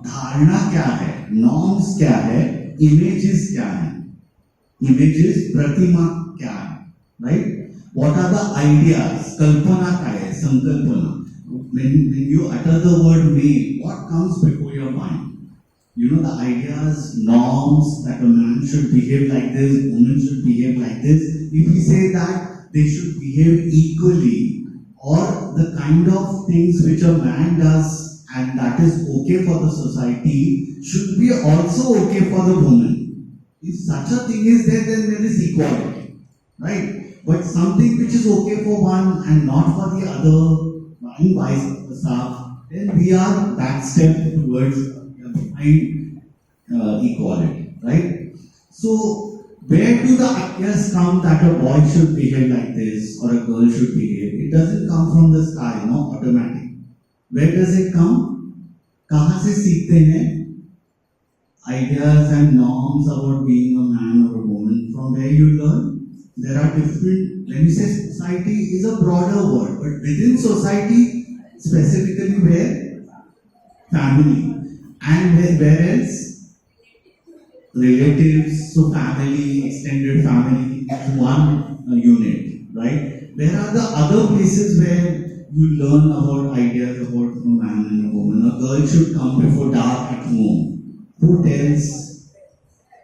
धारणा क्या है? Norms क्या है? Images क्या है? Images, प्रतिमा क्या है? Right? What are the ideas? Kalpana क्या है? Sankalpana. When you utter the word male, what comes before your mind? The ideas, norms, that a man should behave like this, woman should behave like this. If we say that they should behave equally, or the kind of things which a man does and that is okay for the society should be also okay for the woman. If such a thing is there, then there is equality, right? But something which is okay for one and not for the other, and vice versa, then we are backstep towards equality, right? So, where do the ideas come that a boy should behave like this or a girl should behave? It doesn't come from the sky, automatic. Where does it come? कहाँ से सीखते हैं? Ideas and norms about being a man or a woman. From where you learn? There are different, when you say society is a broader word, but within society, specifically where? Family. And where else? Relatives, so family, extended family, one unit, right? There are the other places where you learn about ideas about a man and a woman. A girl should come before dark at home. Who tells?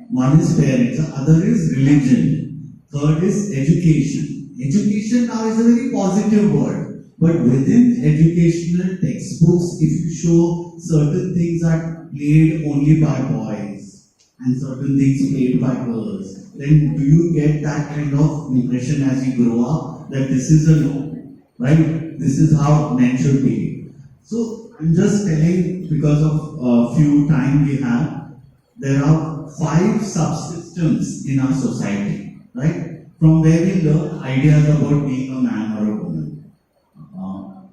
One is parents, the other is religion, third is education. Education now is a very positive word, but within educational textbooks, if you show certain things are played only by boys and certain things played by girls, then do you get that kind of impression as you grow up that this is a law, right? This is how men should be. So I'm just telling, because of few time we have, there are 5 subsystems in our society, right? From where we learn ideas about being a man or a woman.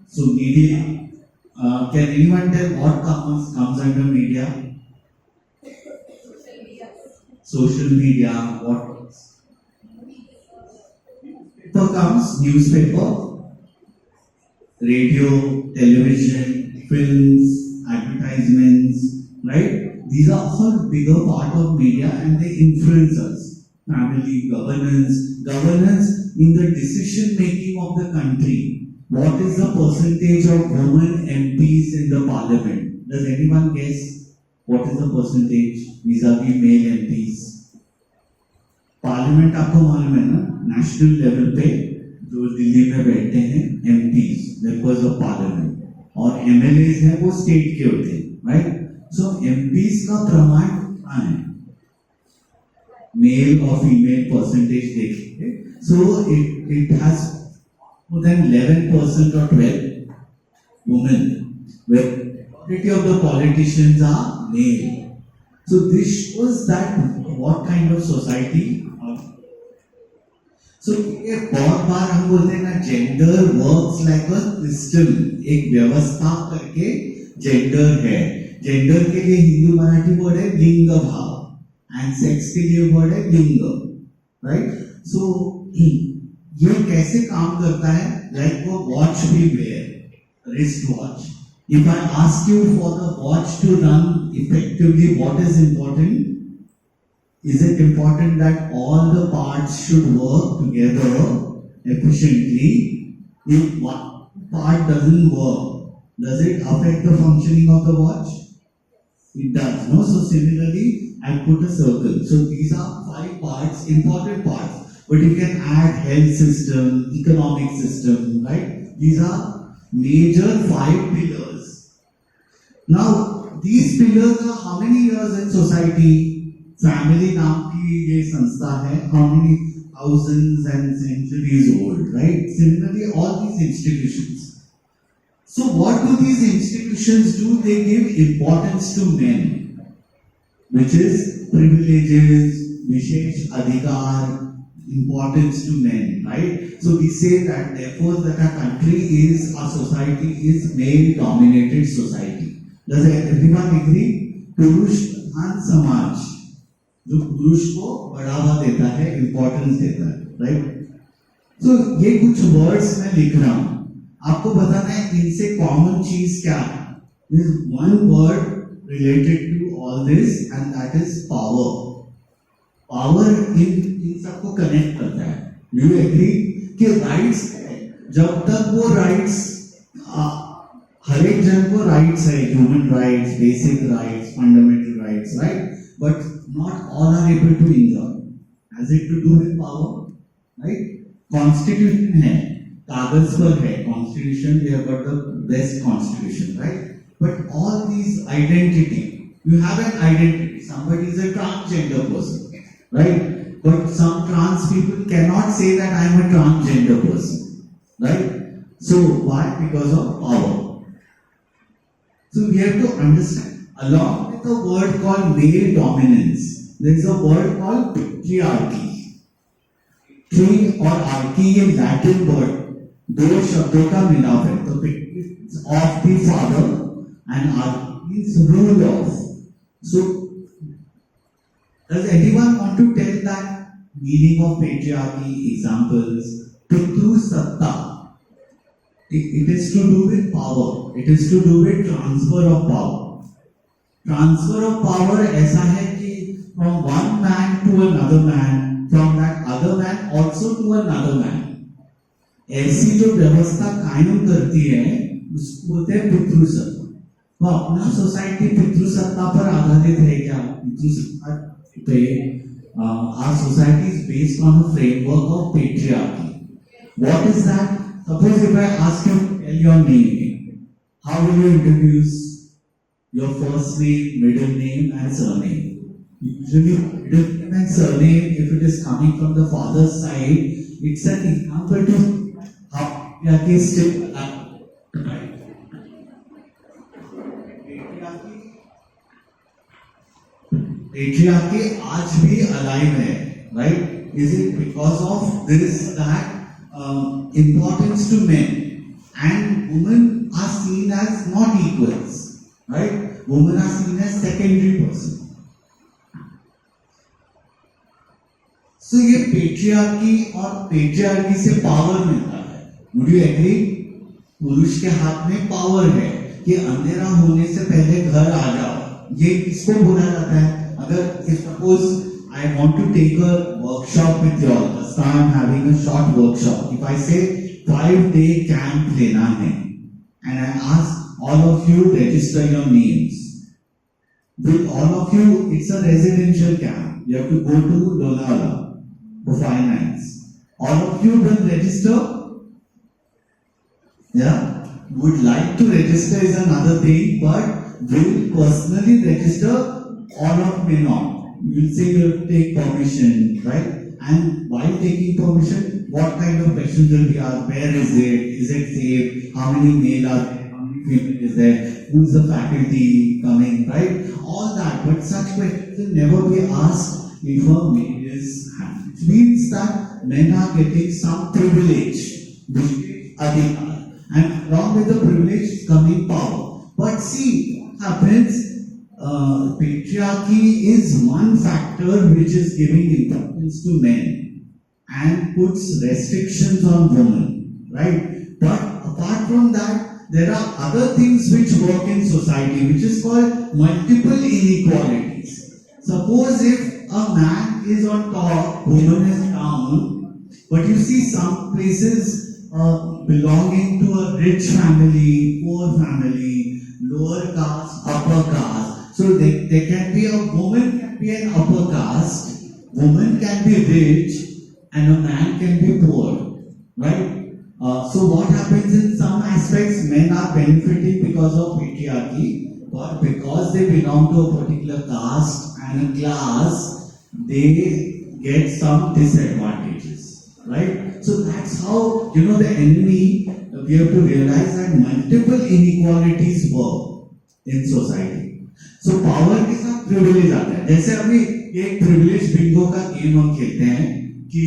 So media, can anyone tell what comes under media? Social media, what else? Newspaper comes, newspaper, radio, television, films, advertisements, right? These are all bigger part of media and they influence us. Family, governance in the decision making of the country. What is the percentage of women MPs in the parliament? Does anyone guess what is the percentage vis-a-vis male MPs? Parliament आपको मालूम है ना, national level पे जो दिल्ली में बैठते हैं MPs, members of parliament, और MLAs हैं वो स्टेट के होते हैं, राइट? सो MPs का प्रमाण कितना है, मेल और फीमेल परसेंटेज देखिए, so it has more than 11% or 12 women, where majority of the politicians are male. So this shows that what kind of society. So ये बहुत बार हम बोलते हैं ना, gender works like a system, एक व्यवस्था करके जेंडर है. जेंडर के लिए हिंदू मराठी वर्ड है लिंग भाव एंड सेक्स के लिए वर्ड है लिंग, राइट? सो ये कैसे काम करता है? लाइक वो वॉच भी wear, wrist watch. If I ask you for the watch to run effectively, what is important? Is it important that all the parts should work together efficiently? If one part doesn't work, does it affect the functioning of the watch? It does, no? So similarly, I put a circle. So these are 5 parts, important parts. But you can add health system, economic system, right? These are major 5 pillars. Now, these pillars are how many years in society? Family नाम की ये संस्था है, how many thousands and centuries old, right? Similarly, all these institutions. So what do these institutions do? They give importance to men, which is privileges, vishesh adhikar, importance to men, right? So we say that therefore that our country is, our society is male-dominated society. Does everyone agree? पुरुष प्रधान समाज, जो पुरुष को बढ़ावा देता है, importance देता है, राइट? सो ये कुछ वर्ड्स मैं लिख रहा हूं, आपको बताना है इनसे कॉमन चीज क्या है. There is one word related to all this and that is power. Power इन सबको कनेक्ट करता है. Do you agree कि राइट्स, जब तक वो राइट्स, हर एक जन को राइट्स है, human rights, basic rights, fundamental rights, right? But not all are able to enjoy. Has it to do with power, right? Constitution है, कागज पर है, constitution, we have got the best constitution, right? But all these identity, you have an identity. Somebody is a transgender person, right? But some trans people cannot say that I am a transgender person, right? So why? Because of power. So we have to understand. Along with a word called male dominance, there is a word called patriarchy. Patri और archy ये Latin word, दो शब्दों का मिलाप है. तो patri is of the father and archy is rule of. So does anyone want to tell that meaning of patriarchy? Examples. Pitru satta. It is to do with power. It is to do with transfer of power. Transfer of power ऐसा है कि from one man to another man, from that other man also to another man. ऐसी जो व्यवस्था कायम करती है उसको बोलते हैं पितृसत्ता. तो अपना सोसाइटी पितृसत्ता पर आधारित है क्या? पितृसत्ता पे our society is based on a framework of patriarchy. What is that? Suppose if I ask you to tell your name, how will you introduce? Your first name, middle name and surname. Usually middle name and surname, if it is coming from the father's side, it's an example to how patriarchy is still alive. Right? Patriarchy patriarchy आज भी alive है, right? Is it because of this that importance to men and women are seen as not equals, right? Women are seen as secondary person. So ये patriarchy और patriarchy से power मिलता है. Would you agree? पुरुष के हाथ में power है कि अंधेरा होने से पहले घर आ जाओ. ये किसको बोला जाता है? अगर if suppose I want to take a workshop with you all, so I am having a short workshop. If I say 5-day camp लेना है, and I ask all of you register your names. With all of you, it's a residential camp. You have to go to Lonavala for 5 nights. All of you will register. Yeah, would like to register is another thing, but will personally register, all of may not. You'll say you have to take permission, right? And while taking permission, what kind of questions will be asked? Where is it? Is it safe? How many male are there? How many female is there? Who is the faculty coming, right? All that, but such questions will never be asked if a male is happy. Which means that men are getting some privilege, which is adhikar. And along with the privilege is coming power. But see, what happens? Patriarchy is one factor which is giving importance to men and puts restrictions on women, right? But apart from that, there are other things which work in society, which is called multiple inequalities. Suppose if a man is on top, woman is down, but you see some places belonging to a rich family, poor family, lower caste, upper caste. So there can be a woman can be an upper caste, woman can be rich, and a man can be poor, right? So what happens in some aspects, men are benefiting because of patriarchy, but because they belong to a particular caste and a class, they get some disadvantages, right? So that's how, the enemy, we have to realize that multiple inequalities work in society. So power के साथ privilege आता है. जैसे अभी एक privilege bingo का game हम खेलते हैं कि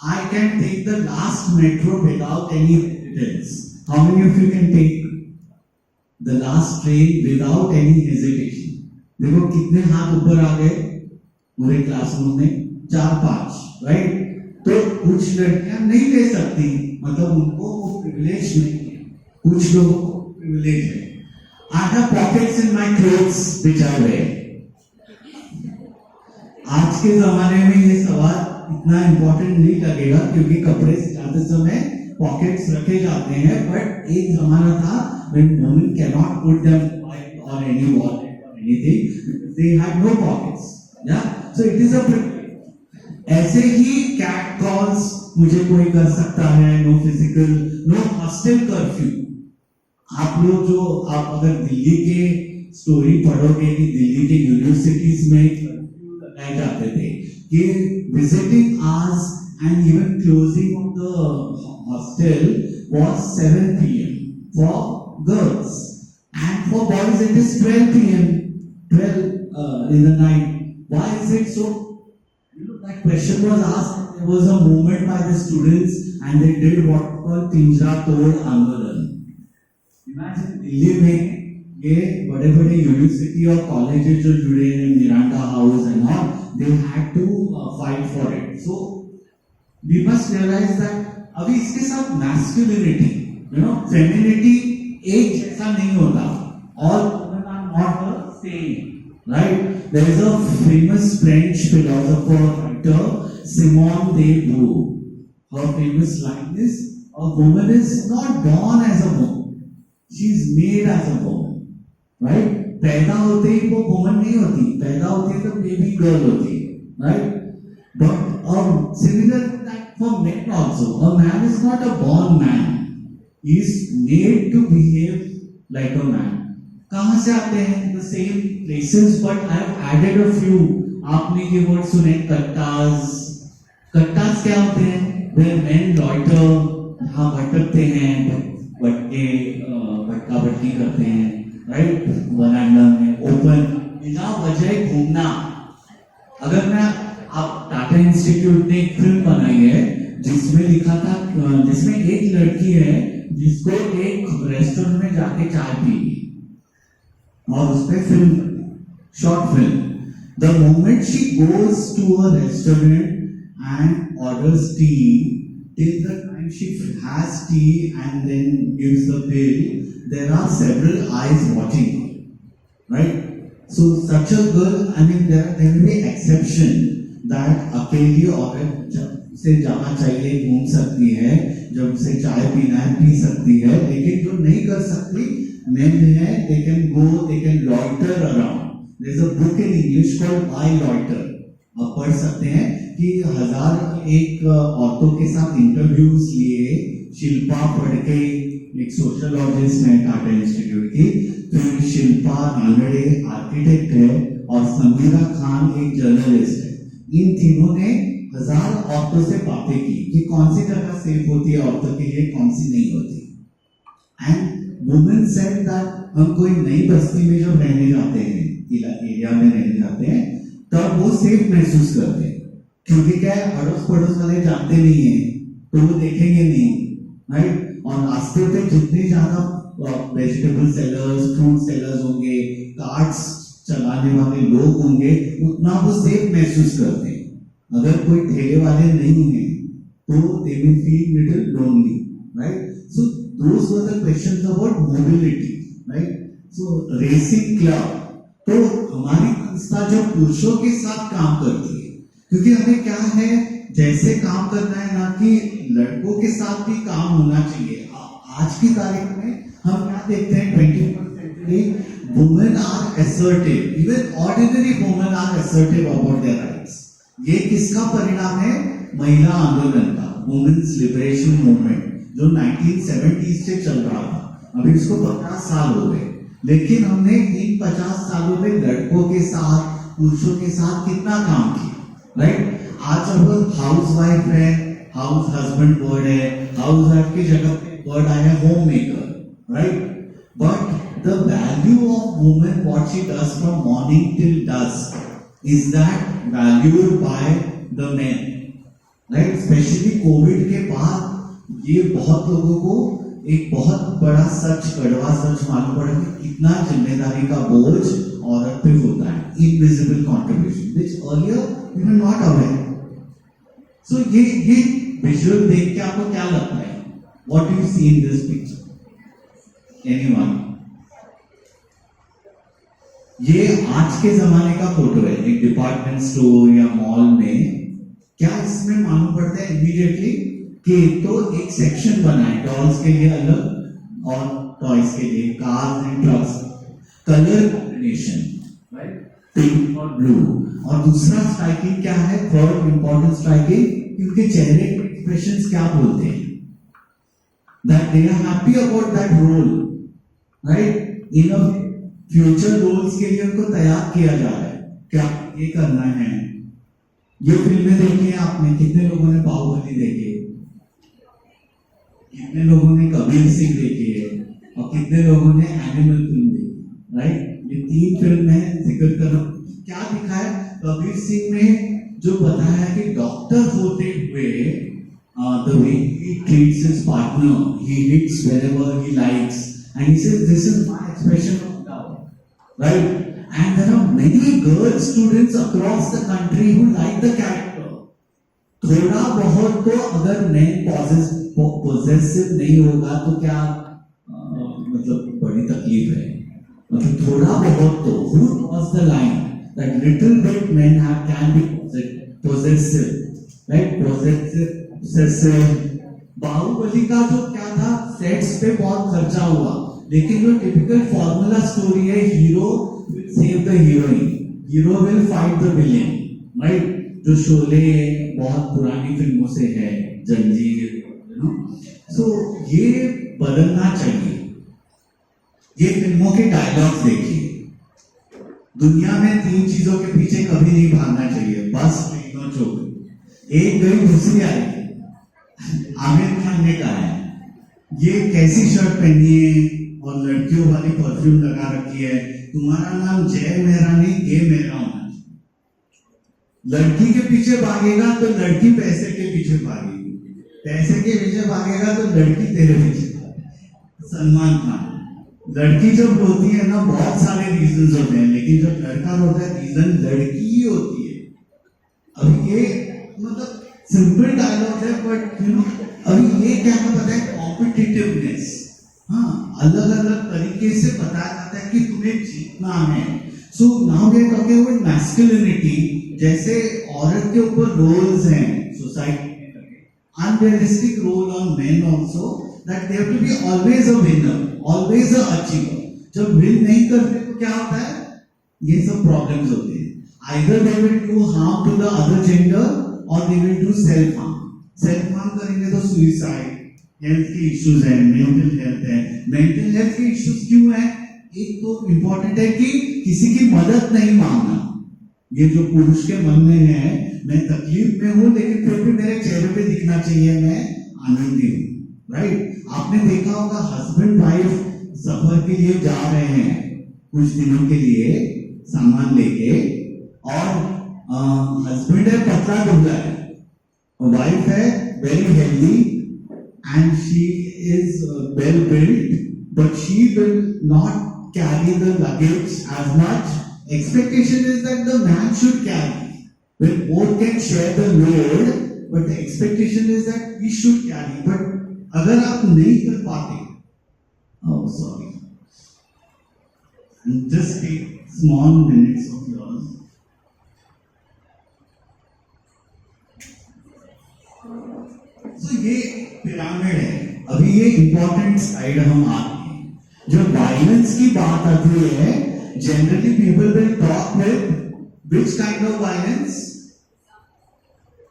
I can take the last metro without any hesitance. How many of you can take the last train without any hesitation? देखो कितने हाथ ऊपर आ गए पूरे क्लासरूम में, 4-5, राइट? तो कुछ लड़कियां नहीं ले सकती, मतलब उनको वो प्रिविलेज नहीं है. कुछ लोगों को प्रिविलेज है. I have pockets in my clothes which I wear. आज के जमाने में ये सवाल इतना इम्पोर्टेंट नहीं लगेगा क्योंकि कपड़े सिलाते समय पॉकेट्स रखे जाते हैं, बट एक जमाना था when women cannot put them or any wallet or anything, they had no pockets. Yeah, so it is a privilege. ऐसे ही cat calls मुझे कोई कर सकता है, no physical, no hostile curfew. आप लोग जो आप अगर दिल्ली के स्टोरी पढ़ोगे कि दिल्ली के यूनिवर्सिटीज में कर्फ्यू लगाए जाते थे कि visiting hours and even closing of the hostel was 7 p.m. For girls and for boys it is 12 p.m. 12 in the night. Why is it so? That question was asked. There was a movement by the students and they did what called पिंजरा तोड़ आंदोलन. Imagine Delhi में ये बड़े बड़े university और colleges जो जुड़े हैं, Miranda house and all, they had to fight for it. So we must realize that अभी इसके साथ masculinity, femininity एक जैसा नहीं होता. All women are not the same, right? There is a famous French philosopher writer, Simone de Beauvoir. Her famous line is, a woman is not born as a woman. She is made as a woman, right? पैदा होते ही वो woman नहीं होती, पैदा होती है तो baby girl होती है, right? But similar that for men also, a man is not a born man. He is made to behave like a man. कहाँ से आते हैं? The same places, but I have added a few. आपने ये word सुने, कट्टास. कट्टास क्या होते हैं? Where men loiter, हाँ भटकते हैं, भटका भटकी करते हैं, राइट? वरांडा में ओपन बिना वजह घूमना, अगर मैं आप टाटा इंस्टीट्यूट ने एक फिल्म बनाई है जिसमें लिखा था, जिसमें एक लड़की है जिसको एक रेस्टोरेंट में जाके चाय पी और उस पर film, short film. The moment she goes to a restaurant and orders tea, till the time she has tea and then gives the bill, there are several eyes watching her, right? So such a girl, I mean, there will be exception that अकेली औरत जब से जहाँ चाहिए घूम सकती है, जब से चाय पीना है पी सकती है, लेकिन जो नहीं कर सकती men है, they can go, they can loiter around. There's a book in English called Why Loiter. आप पढ़ सकते हैं कि 1001 औरतों के साथ इंटरव्यूज लिए. शिल्पा फड़के एक सोशोलॉजिस्ट है टाटा इंस्टीट्यूट की, फिर शिल्पा नागड़े आर्किटेक्ट है और समीरा खान एक जर्नलिस्ट है. इन तीनों ने 1000 औरतों से बातें की कि कौन सी जगह सेफ होती है औरतों के लिए, कौन सी नहीं होती. एंड वुमेन सेड दैट हम कोई नई बस्ती में जब रहने जाते हैं, एरिया में रहने जाते हैं, तब वो सेफ महसूस करते हैं, क्योंकि क्या है, अड़ोस पड़ोस वाले जानते नहीं है तो वो देखेंगे नहीं, राइट. और रास्ते पे जितने ज्यादा वेजिटेबल सेलर्स, फ्रूट सेलर्स होंगे, कार्ट्स चलाने वाले लोग होंगे, उतना वो सेफ महसूस करते हैं. अगर कोई ठेले वाले नहीं है तो they will feel little lonely, right. So those were the questions about mobility, right. So racing club, तो हमारी संस्था जो पुरुषों के साथ काम करती है, क्योंकि हमें क्या है, जैसे काम करना है ना कि लड़कों के साथ भी काम होना चाहिए. आज की तारीख में हम क्या देखते हैं, 21st century women are assertive, even ordinary women are assertive about their rights. ये किसका परिणाम है, महिला आंदोलन का, वुमेन्स लिबरेशन मूवमेंट, जो 1970s से चल रहा था. अभी इसको 50 साल हो गए, लेकिन हमने इन 50 सालों में लड़कों के साथ, पुरुषों के साथ कितना काम किया, राइट. आज अब हाउस वाइफ है, हाउस हस्बैंड वर्ड है, हाउस वाइफ की जगह पे वर्ड आया home maker, right. But the value of women, what she does from morning till dusk, is that valued by the men, right. Specially Covid के बाद ये बहुत लोगों को एक बहुत बड़ा सच, कड़वा सच मालूम पड़ा कि कितना जिम्मेदारी का बोझ औरत पे होता है. Invisible contribution which earlier we were not aware. So ये विजुअल देख के आपको क्या लगता है, what you see in this picture, anyone? ये आज के जमाने का फोटो है, एक डिपार्टमेंट स्टोर या मॉल में. क्या इसमें मालूम पड़ता है इमीडिएटली कि तो एक सेक्शन बना है डॉल्स के लिए अलग और टॉयज के लिए, cars and trucks, colour combination, right, pink और ब्लू. और दूसरा स्ट्राइकिंग क्या है, थर्ड इंपॉर्टेंट स्ट्राइकिंग, उनके चेहरे के एक्सप्रेशंस क्या बोलते हैं, that they are happy about that role, right. In a future roles के लिए उनको तैयार किया जा रहा है, क्या ये करना है. ये फिल्में देखी है आपने, कितने लोगों ने बाहुबली देखी है, कितने लोगों ने कबीर सिंह देखी है, और कितने लोगों ने एनिमल फिल्म देखी, राइट. ये 3 फिल्म है, जिक्र करो क्या दिखा है. कबीर सिंह में जो बताया है कि डॉक्टर होते हुए the way he treats his partner, he hits wherever he likes, and he says this is my expression of love, right. And there are many girl students across the country who like the character. थोड़ा बहुत तो अगर man possessive नहीं होगा तो क्या मतलब बड़ी तकलीफ है. मतलब थोड़ा बहुत तो, who draws the line that little bit men have can be possessive, right, possessive. Baahubali का जो क्या था, सेट्स पे बहुत खर्चा हुआ, लेकिन जो टिपिकल फॉर्मूला स्टोरी है, hero will save the heroine, hero will fight the villain, right. जो शोले बहुत पुरानी फिल्मों से है, जंजीर, सो ये बदलना चाहिए. ये फिल्मों के डायलॉग्स देखिए, दुनिया में 3 चीजों के पीछे कभी नहीं भागना चाहिए, बस ट्रेन और चोर. एक गई दूसरी आई. आमिर खान ने कहा है, ये कैसी शर्ट पहनी है और लड़कियों वाली परफ्यूम लगा रखी है, तुम्हारा नाम जय मेहरा नहीं गे मेहरा होना. लड़की के पीछे भागेगा तो लड़की पैसे के पीछे भागेगी, पैसे के पीछे भागेगा तो लड़की तेरे पीछे भागेगी। सलमान खान, लड़की जब रोती है ना बहुत सारे रीजंस होते हैं, लेकिन जब लड़का रोता है रीजन लड़की ही होती है। अभी ये मतलब सिंपल डायलॉग है, बट यू नो अभी ये क्या है पता है, कॉम्पिटिटिवनेस। हाँ, अलग अलग तरीके से बताया जाता है कि तुम्हें जीतना है। So now we are talking about masculinity, जैसे औरत के ऊपर रोल्स हैं सोसाइटी में, unrealistic role on men also, that they have to be always a winner, always a achiever. जब विन नहीं करते तो क्या होता है, ये सब प्रॉब्लम्स होते हैं। Either they will do harm to the other gender और they will do self harm. Self harm करेंगे तो सुसाइड, हेल्थ के इश्यूज हैं, मेंटल हेल्थ है। मेंटल हेल्थ के इश्यूज क्यों है? एक तो इम्पोर्टेंट है कि किसी की मदद नहीं मांगना। ये जो पुरुष के मन में है, मैं तकलीफ में हूं लेकिन फिर भी मेरे चेहरे पे दिखना चाहिए मैं आनंदी हूं, राइट? आपने देखा होगा हस्बैंड वाइफ सफर के लिए जा रहे हैं कुछ दिनों के लिए सामान लेके, और हस्बैंड है पतला दुबला है, वाइफ है very healthy and she is well built, but she will not carry the luggage as much. Expectation is that the man should carry. Well, both can share the load, but the expectation is that he should carry. But अगर आप नहीं कर पाते, oh sorry, just take small minutes of yours. So ये pyramid है। अभी ये important side हम आते हैं। जब वायलेंस की बात आती है, generally people will talk with which kind of violence,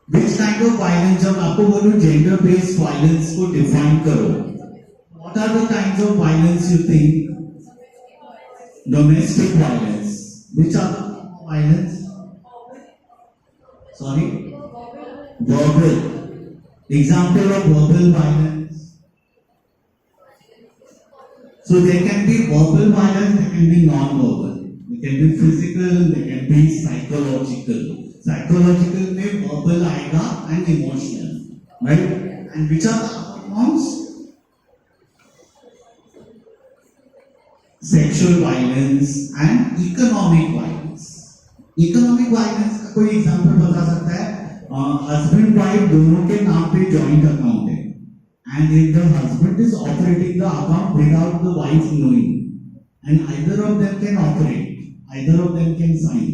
which kind of violence. जब आपको बोलूं जेंडर बेस्ड वायलेंस को डिफाइन करो, what are the kinds of violence you think? Domestic violence, which are the violence? Sorry, verbal. Example of verbal violence. So there can be verbal violence, there can be non-verbal. There can be physical, there can be psychological. Psychological में verbal आएगा and emotional, right? And which are the other forms? Sexual violence and economic violence. Economic violence का कोई example बता सकता है? Husband wife दोनों के नाम पे जॉइंट अकाउंट है, and if the husband is operating the account without the wife knowing, and either of them can operate, either of them can sign,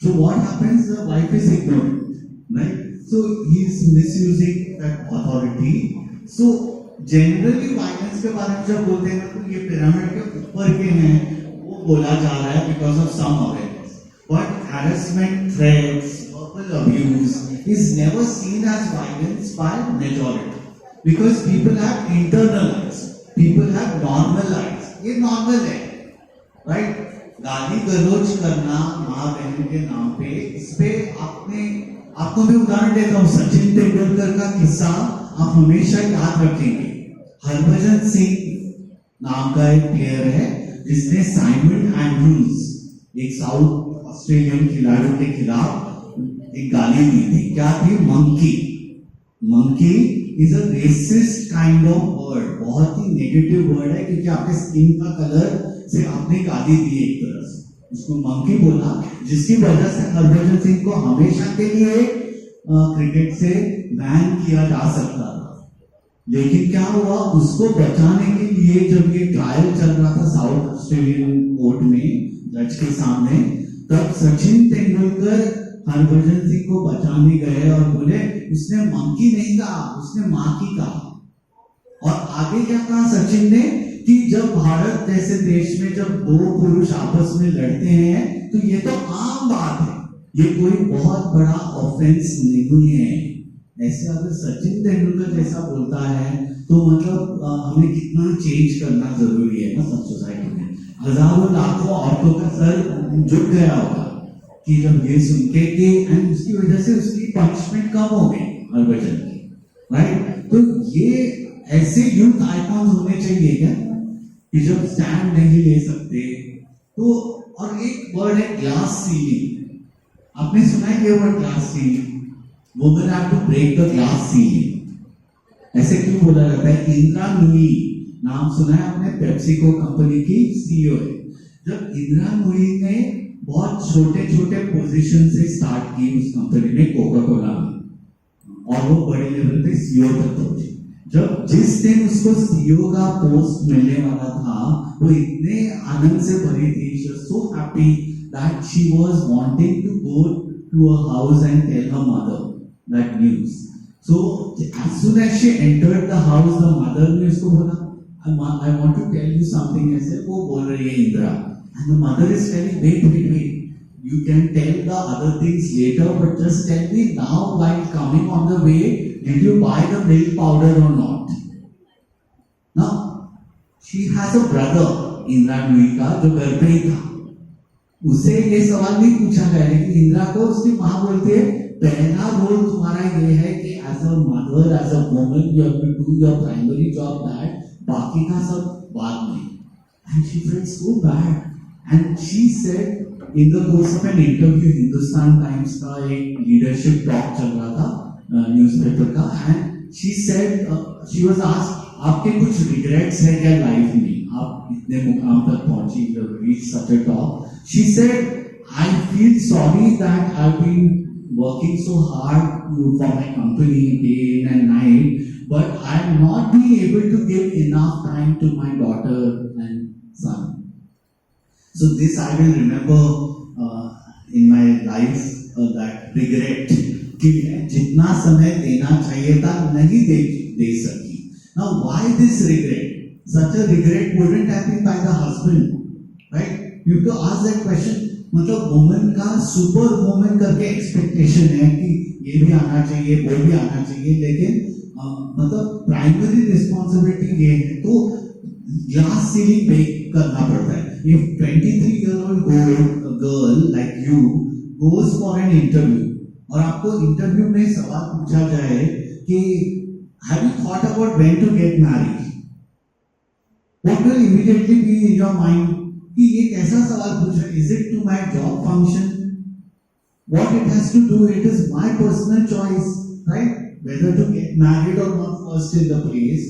so what happens, the wife is ignored, right? So he is misusing that authority. So generally violence के बारे में जब बोलते हैं ना, तो ये pyramid के ऊपर के हैं वो बोला जा रहा है because of some awareness, but harassment, threats, verbal abuse is never seen as violence by majority, because people have internalized, people have normalized. ये normal है, right? गाली गलौज करना माँ बहन के नाम पे, इस पे आपको मैं उदाहरण देता हूँ, सचिन तेंदुलकर का किस्सा आप हमेशा याद रखेंगे। हरभजन सिंह नाम का एक प्लेयर है जिसने साइमन एंड्रूज, एक साउथ ऑस्ट्रेलियन खिलाड़ी के खिलाफ एक गाली दी थी। क्या थी? Monkey. Monkey is a resist kind of word, बहुत ही नेगेटिव वर्ड है, क्योंकि आपके स्किन का कलर से आपने गाली दी एक तरह से, उसको मंकी बोला, जिसकी वजह से हरभजन सिंह को हमेशा के लिए क्रिकेट से बैन किया जा सकता था। लेकिन क्या हुआ, उसको बचाने के लिए जब ये ट्रायल चल रहा था साउथ ऑस्ट्रेलियन कोर्ट में जज के सामने, तब सचिन तेंदुलकर हरभजन सिंह को बचाने गए और बोले उसने मंकी नहीं कहा, उसने मां की कहा। और आगे क्या कहा सचिन ने कि जब भारत जैसे देश में जब दो पुरुष आपस में लड़ते हैं तो ये तो आम बात है, ये कोई बहुत बड़ा ऑफेंस नहीं है। ऐसे अगर सचिन तेंदुलकर जैसा बोलता है तो मतलब हमें कितना चेंज करना जरूरी है ना सब सोसाइटी में। हजारों लाखों औरतों का सर झुक गया होगा कि जब ये सुन के कि, एंड उसकी वजह से उसकी पनिशमेंट कम हो गई हरभजन की, राइट? तो ये ऐसे यूथ आइकॉन होने चाहिए क्या कि जब स्टैंड नहीं ले सकते तो। और एक वर्ड है ग्लास सीलिंग, आपने सुना है ये word glass ceiling? Women have to break the glass ceiling. ऐसे क्यों बोला जाता है? इंदिरा नूई नाम सुना है आपने? पेप्सिको कंपनी की सीईओ है। जब इंदिरा नूई ने बहुत छोटे छोटे पोजीशन से स्टार्ट की उस कंपनी में, कोका कोला में, और वो बड़े लेवल पे सीईओ तक पहुंची। जब जिस दिन उसको सीईओ का पोस्ट मिलने वाला था, वो इतने आनंद से भरी थी, she was so happy that she was wanting to go to a house and tell her mother that news. So as soon as she entered the house, the mother ने उसको बोला, I want to tell you something. ऐसे वो बोल रही है Indira, and the mother is telling, wait. You can tell the other things later, but just tell me now, while coming on the way, did you buy the milk powder or not? Now, she has a brother, Indira Nooyi का, जो घर पे ही था। उससे ये सवाल नहीं पूछा गया, लेकिन इंदिरा को उसकी माँ बोलती है, पहला रोल तुम्हारा ये है कि as a mother, as a woman, you have to do your primary job, that बाकी का सब बाद में। And she felt so bad, and she said in the course of an interview, Hindustan Times का एक लीडरशिप टॉक चल रहा था न्यूज़पेपर का, and she said, she was asked, आपके कुछ रिग्रेट्स है क्या लाइफ में? आप इतने मुकाम तक पहुंची, you have reached such a top. She said, I feel sorry that I have been working so hard for my company day in and night, but I am not being able to give enough time to my daughter and son. So this I will remember in my life, that regret कि जितना समय देना चाहिए था नहीं दे सकी. Now why this regret? Such a regret wouldn't have been by the husband, right? You have to ask that question. मतलब women का सुपर वुमेन करके एक्सपेक्टेशन है कि ये भी आना चाहिए, वो भी आना चाहिए, लेकिन मतलब प्राइमरी रिस्पॉन्सिबिलिटी ये है, तो ग्लास सीलिंग ब्रेक करना पड़ता है। If 23-year-old girl like you goes for an interview, और आपको इंटरव्यू में सवाल पूछा जाए कि have you thought about when to get married, what will immediately be in your mind? कि ये कैसा सवाल पूछा? Is it to my job function? What it has to do? It is my personal choice, right, whether to get married और not first in the place.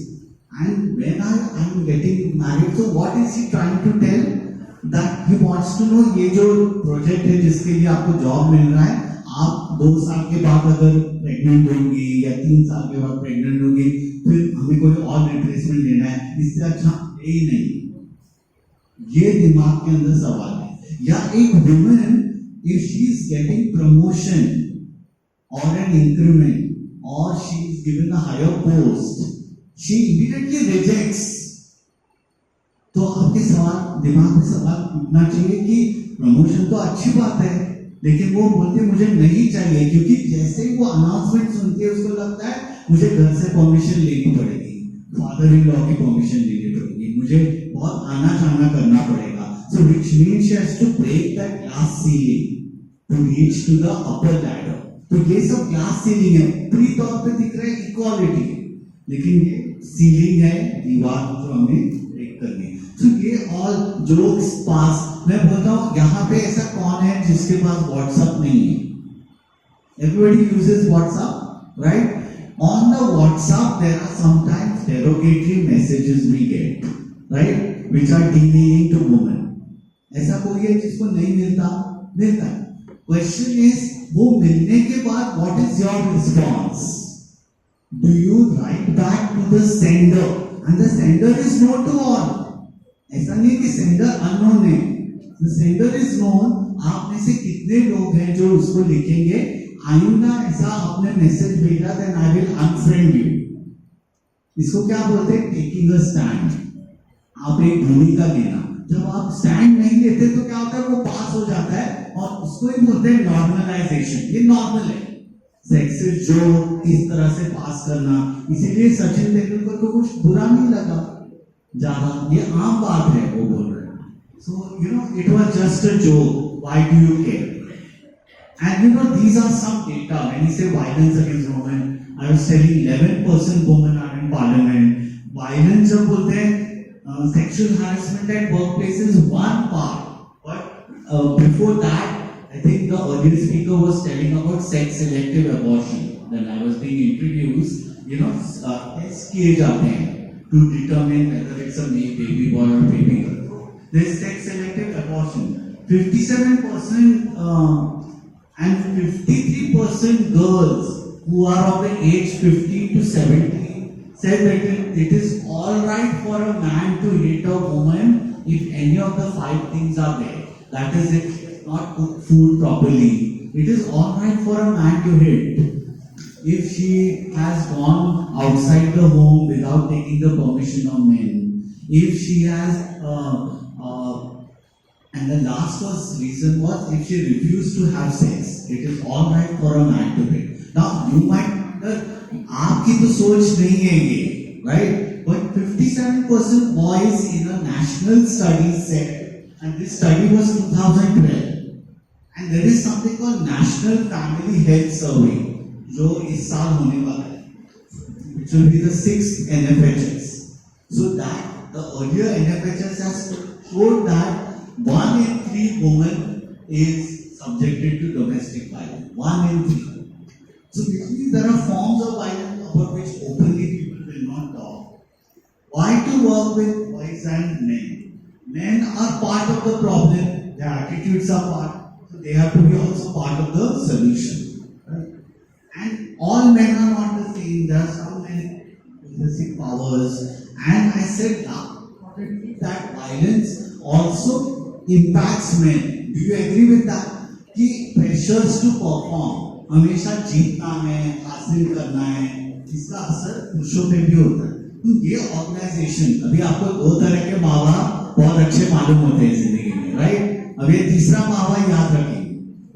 And when I am getting married, so what is he trying to tell? That he wants to know, ये जो project है जिसके लिए आपको job मिल रहा है, आप 2 साल के बाद अगर प्रेग्नेंट होंगी या 3 साल के बाद प्रेग्नेंट होंगी, फिर हमें कोई और रिप्लेसमेंट लेना है, इससे अच्छा ही नहीं। ये दिमाग के अंदर सवाल है। या एक women, if she is getting promotion और एन इंक्रीमेंट और she is given a higher post, she immediately rejects. तो आपके सवाल, दिमाग में सवाल उठना चाहिए कि प्रमोशन तो अच्छी बात है, लेकिन वो बोलते मुझे नहीं चाहिए, क्योंकि जैसे ही वो अनाउंसमेंट सुनती है उसको लगता है मुझे घर से परमिशन लेनी पड़ेगी, फादर इन लॉ की परमिशन लेनी पड़ेगी, मुझे बहुत आना जाना करना पड़ेगा। So which means she has to break that glass ceiling to reach to the upper ladder. तो ये सब ग्लास सीलिंग है, पूरी तौर पे दिख रहा है इक्वालिटी, लेकिन ये सीलिंग है, दीवार जो हमें ब्रेक करनी है। तो ये ऑल जोक्स पास, मैं बोलता हूँ यहाँ पे ऐसा कौन है जिसके पास व्हाट्सएप नहीं है? Everybody uses WhatsApp, right? On the WhatsApp there are sometimes derogatory messages we get, right? Which are demeaning to women. ऐसा कोई है जिसको नहीं मिलता? मिलता है। Question is, वो मिलने के बाद what is your response? Do you write back to the sender? And the sender is known to all. ऐसा नहीं कि sender unknown है। The sender is known. आप में से कितने लोग हैं जो उसको लिखेंगे, आइंदा ऐसा आपने मैसेज भेजा then I will unfriend you. इसको क्या बोलते हैं? Taking a stand. आप एक भूमिका लेना। जब आप स्टैंड नहीं लेते तो क्या होता है? वो पास हो जाता है, और उसको ही बोलते हैं नॉर्मलाइजेशन। ये नॉर्मल है, सेक्सिस्ट जो इस तरह से पास करना, इसीलिए सचिन तेंदुलकर को कुछ बुरा नहीं लगा ज्यादा, ये आम बात है वो बोल रहे हैं। सो you no it was just a joke, why do you care? And you know, these are some data. When you say violence against women, I was telling 11% women are in parliament. Violence जब बोलते हैं, sexual harassment at workplace is one part, but before that, I think the earlier speaker was telling about sex-selective abortion. When I was being introduced, tests किए जाते हैं to determine whether it's a male baby boy or baby girl. There's sex-selective abortion. 57% and 53% girls who are of the age 15 to 70 said that it is all right for a man to hit a woman if any of the 5 things are there. That is, if she has not cooked food properly, it is all right for a man to hit. If she has gone outside the home without taking the permission of men, if she has, and the last reason was if she refused to have sex, it is all right for a man to hit. Now you might wonder, आपकी तो सोच नहीं है ये, right? But 57% boys in a national study said, and this study was 2012, and there is something called National Family Health Survey, जो इस साल होने वाला है, which will be the 6th NFHS. So that the earlier NFHS has showed that 1 in 3 women is subjected to domestic violence. 1 in 3. So basically there are forms of violence about which openly people will not talk. Why to work with boys and men? Men are part of the problem, their attitudes are part, so they have to be also part of the solution. Right? And all men are not the same. There are some men possessing powers. And I said that violence also impacts men. Do you agree with that? कि pressures to perform, हमेशा जीतना है, हासिल करना है, इसका असर पुरुषों पे भी होता है. तो ये ऑर्गेनाइजेशन, अभी आपको 2 तरह के माँ बाप बहुत अच्छे मालूम होते हैं जिंदगी में, राइट? अब ये तीसरा माँ बाप याद रखिए,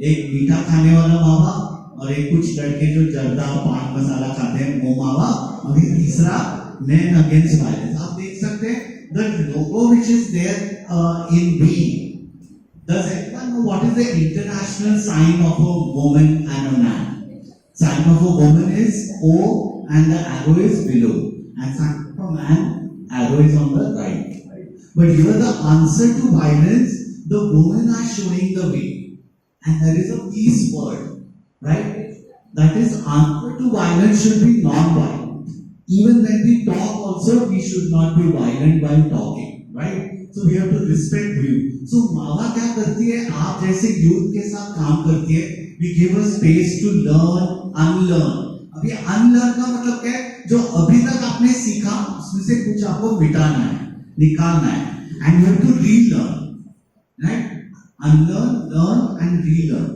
एक मीठा खाने वाला माँ बाप और एक कुछ लड़के जो जर्दा पान मसाला खाते हैं वो माँ बाप. अभी तीसरा men against violence. आप देख सकते हैं the logo which is there in B. Does anyone know what is the international sign of a woman and a man? Sign of a woman is O and the arrow is below, and sign of a man, arrow is on the right. But here the answer to violence, the women are showing the way, and there is a peace word, right? That is, answer to violence should be non-violent. Even when we talk also, we should not be violent while talking, right? So we have to respect view. So मावा क्या करती है? आप जैसे youth के साथ काम करती है. We give a space to learn, unlearn. अभी unlearn का मतलब क्या है? जो अभी तक आपने सीखा, उसमें से कुछ आपको मिटाना है, निकालना है, and you have to relearn, right? Unlearn, learn, and relearn.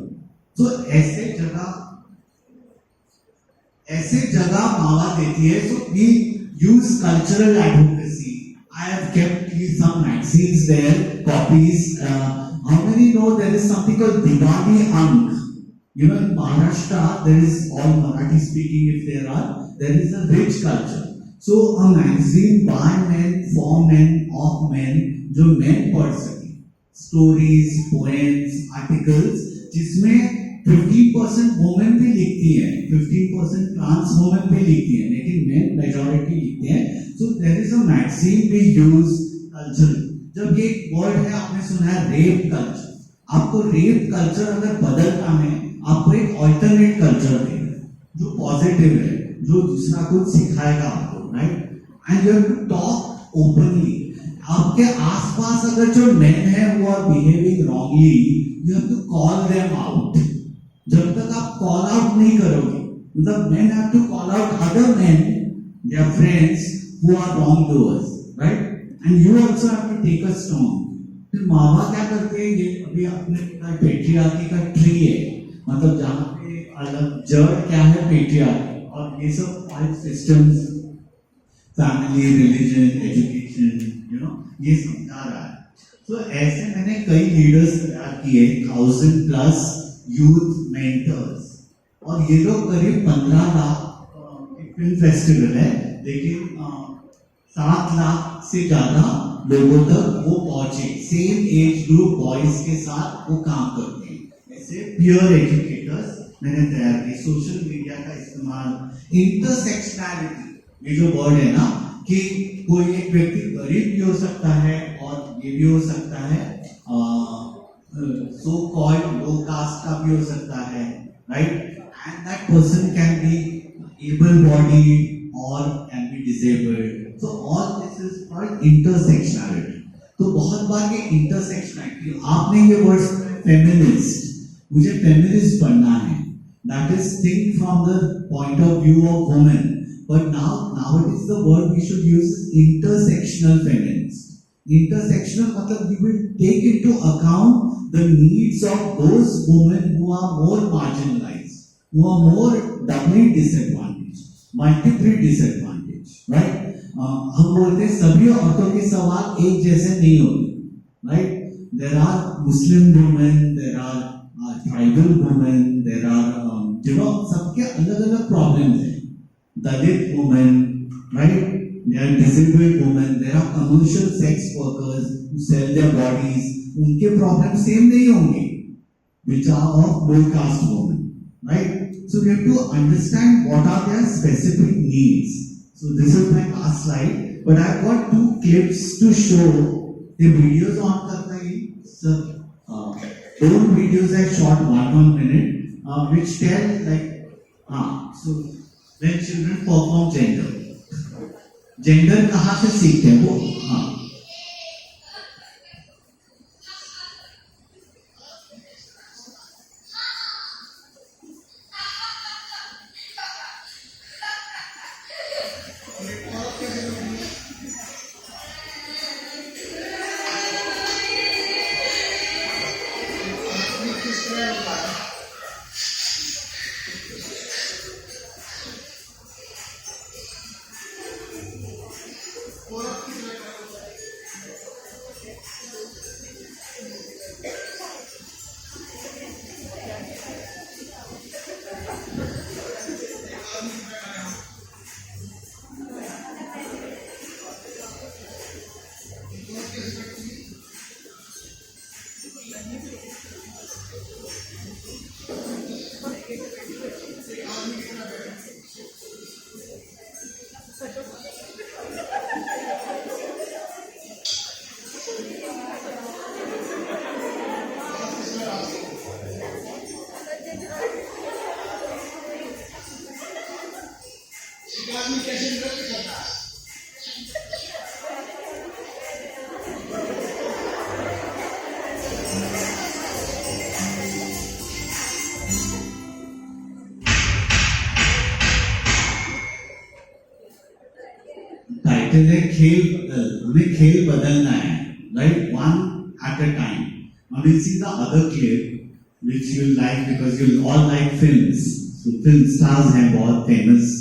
So ऐसे जगह मावा देती है. So we use cultural advocacy. I have kept some magazines there, copies. How many know there is something called Diwali Ank? In Maharashtra, there is all Marathi speaking if there is a rich culture. So a magazine by men, for men, of men, जो men पढ़ सके. Stories, poems, articles, जिसमें 15% women भी लिखती हैं, 15% trans women भी लिखती हैं, लेकिन men majority लिखते हैं. So there is a magazine we use culture. जब ये वर्ड है आपने सुना है रेप कल्चर. आपको रेप कल्चर अगर बदलना है, आपको एक ऑल्टरनेट कल्चर देना है जो पॉजिटिव है, जो दूसरा कुछ सिखाएगा आपको, right? And you have to talk openly. आपके आसपास अगर जो मेन है वो are behaving wrongly, you have to call them out. जब तक आप कॉल आउट नहीं करोगे, मतलब men have to call out other men, their friends who are wrongdoers, right? And you also have to take a stand. फिर मावा क्या करते हैं? ये अभी आपने पेट्रियार्की का ट्री है, मतलब जहाँ पे अलग जड़ क्या है पेट्रियार्की, और ये सब 5 systems, फैमिली, रिलीजन, एजुकेशन, ये समझा रहा है. तो ऐसे मैंने कई लीडर्स तैयार किए, 1000+ यूथ मेंटर्स, और ये लोग करीब 15 लाख. एक फिल्म फेस्टिवल है, लेकिन 7 लाख से ज्यादा लोगों तक वो पहुंचे. सेम एज ग्रुप बॉयज के साथ वो काम करते हैं. ऐसे पीयर एजुकेटर्स मैंने तैयार किए. सोशल मीडिया का इस्तेमाल, इंटरसेक्शनैलिटी, ये जो वर्ड है ना, कि कोई एक व्यक्ति गरीब भी हो सकता है और ये भी हो सकता है so called low caste का भी हो सकता है, right? And that person can be able-bodied or can be disabled. So all this is called intersectionality. तो बहुत बार ये intersectionality, आपने ये वर्ड feminist, मुझे feminist पढ़ना है. That is think from the point of view of women. But nowadays the word we should use is intersectional feminist. Intersectional मतलब we will take into account the needs of those women who are more marginalized, who are more doubly disadvantaged, multiply disadvantaged, right? हम बोलते हैं सभी औरतों के सवाल एक जैसे नहीं होते, right? There are Muslim women, there are tribal women, there are सबके अलग-अलग problems हैं. Dalit women, right? There are disabled women, there are commercial sex workers who sell their bodies. उनके problems same नहीं होंगे, which are of low caste women, right? So we have to understand what are their specific needs. So this is my last slide, but I've got 2 clips to show. The videos on करता है, sir. 2 videos I shot 1 minute, which tell like, so when children perform gender. Gender कहाँ से सीखते हैं वो? Title है खेल बदल, हमें खेल बदलना है, right? One at a time. Now we'll see the other clip which you'll like because you'll all like films. So film stars हैं बहुत famous.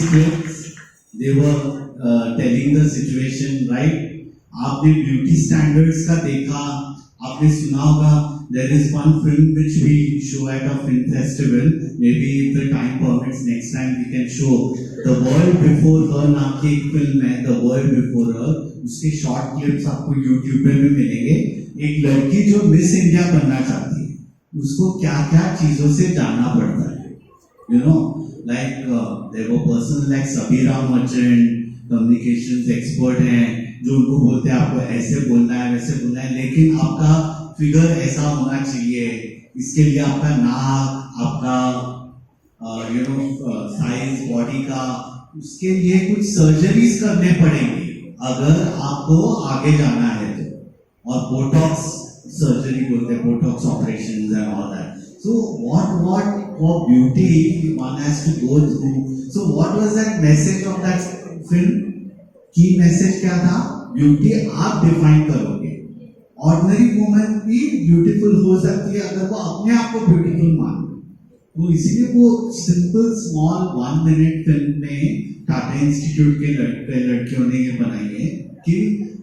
clips, they were telling the situation, right? आपने beauty standards का देखा, आपने सुना होगा. There is one film which we show at a film festival. Maybe if the time permits, next time we can show. The World Before Her नाम की एक film है, The World Before Her. उसके short clips आपको YouTube पे भी मिलेंगे. एक लड़की जो मिस इंडिया बनना चाहती है, उसको क्या-क्या चीजों से जानना पड़ता है. You know, like there were persons like Sabira Merchant, communications expert हैं, जो उनको बोलते हैं आपको ऐसे बोलना है, वैसे बोलना है, लेकिन आपका फिगर ऐसा होना चाहिए, इसके लिए आपका नाक, आपका साइज बॉडी का, उसके लिए कुछ सर्जरीज करने पड़ेंगे अगर आपको आगे जाना है तो. और बोटॉक्स सर्जरी बोलते हैं, Botox operations and all that. So what for beauty one has to go through. So what was that message of that film? की मैसेज क्या था? ब्यूटी आप डिफाइन करोगे. ऑर्डिनरी वुमन भी ब्यूटीफुल हो सकती है अगर वो अपने आप को ब्यूटीफुल माने. तो इसीलिए वो सिंपल स्मॉल 1 मिनट फिल्म में टाटा इंस्टीट्यूट के लड़कियों ने ये बनाई है कि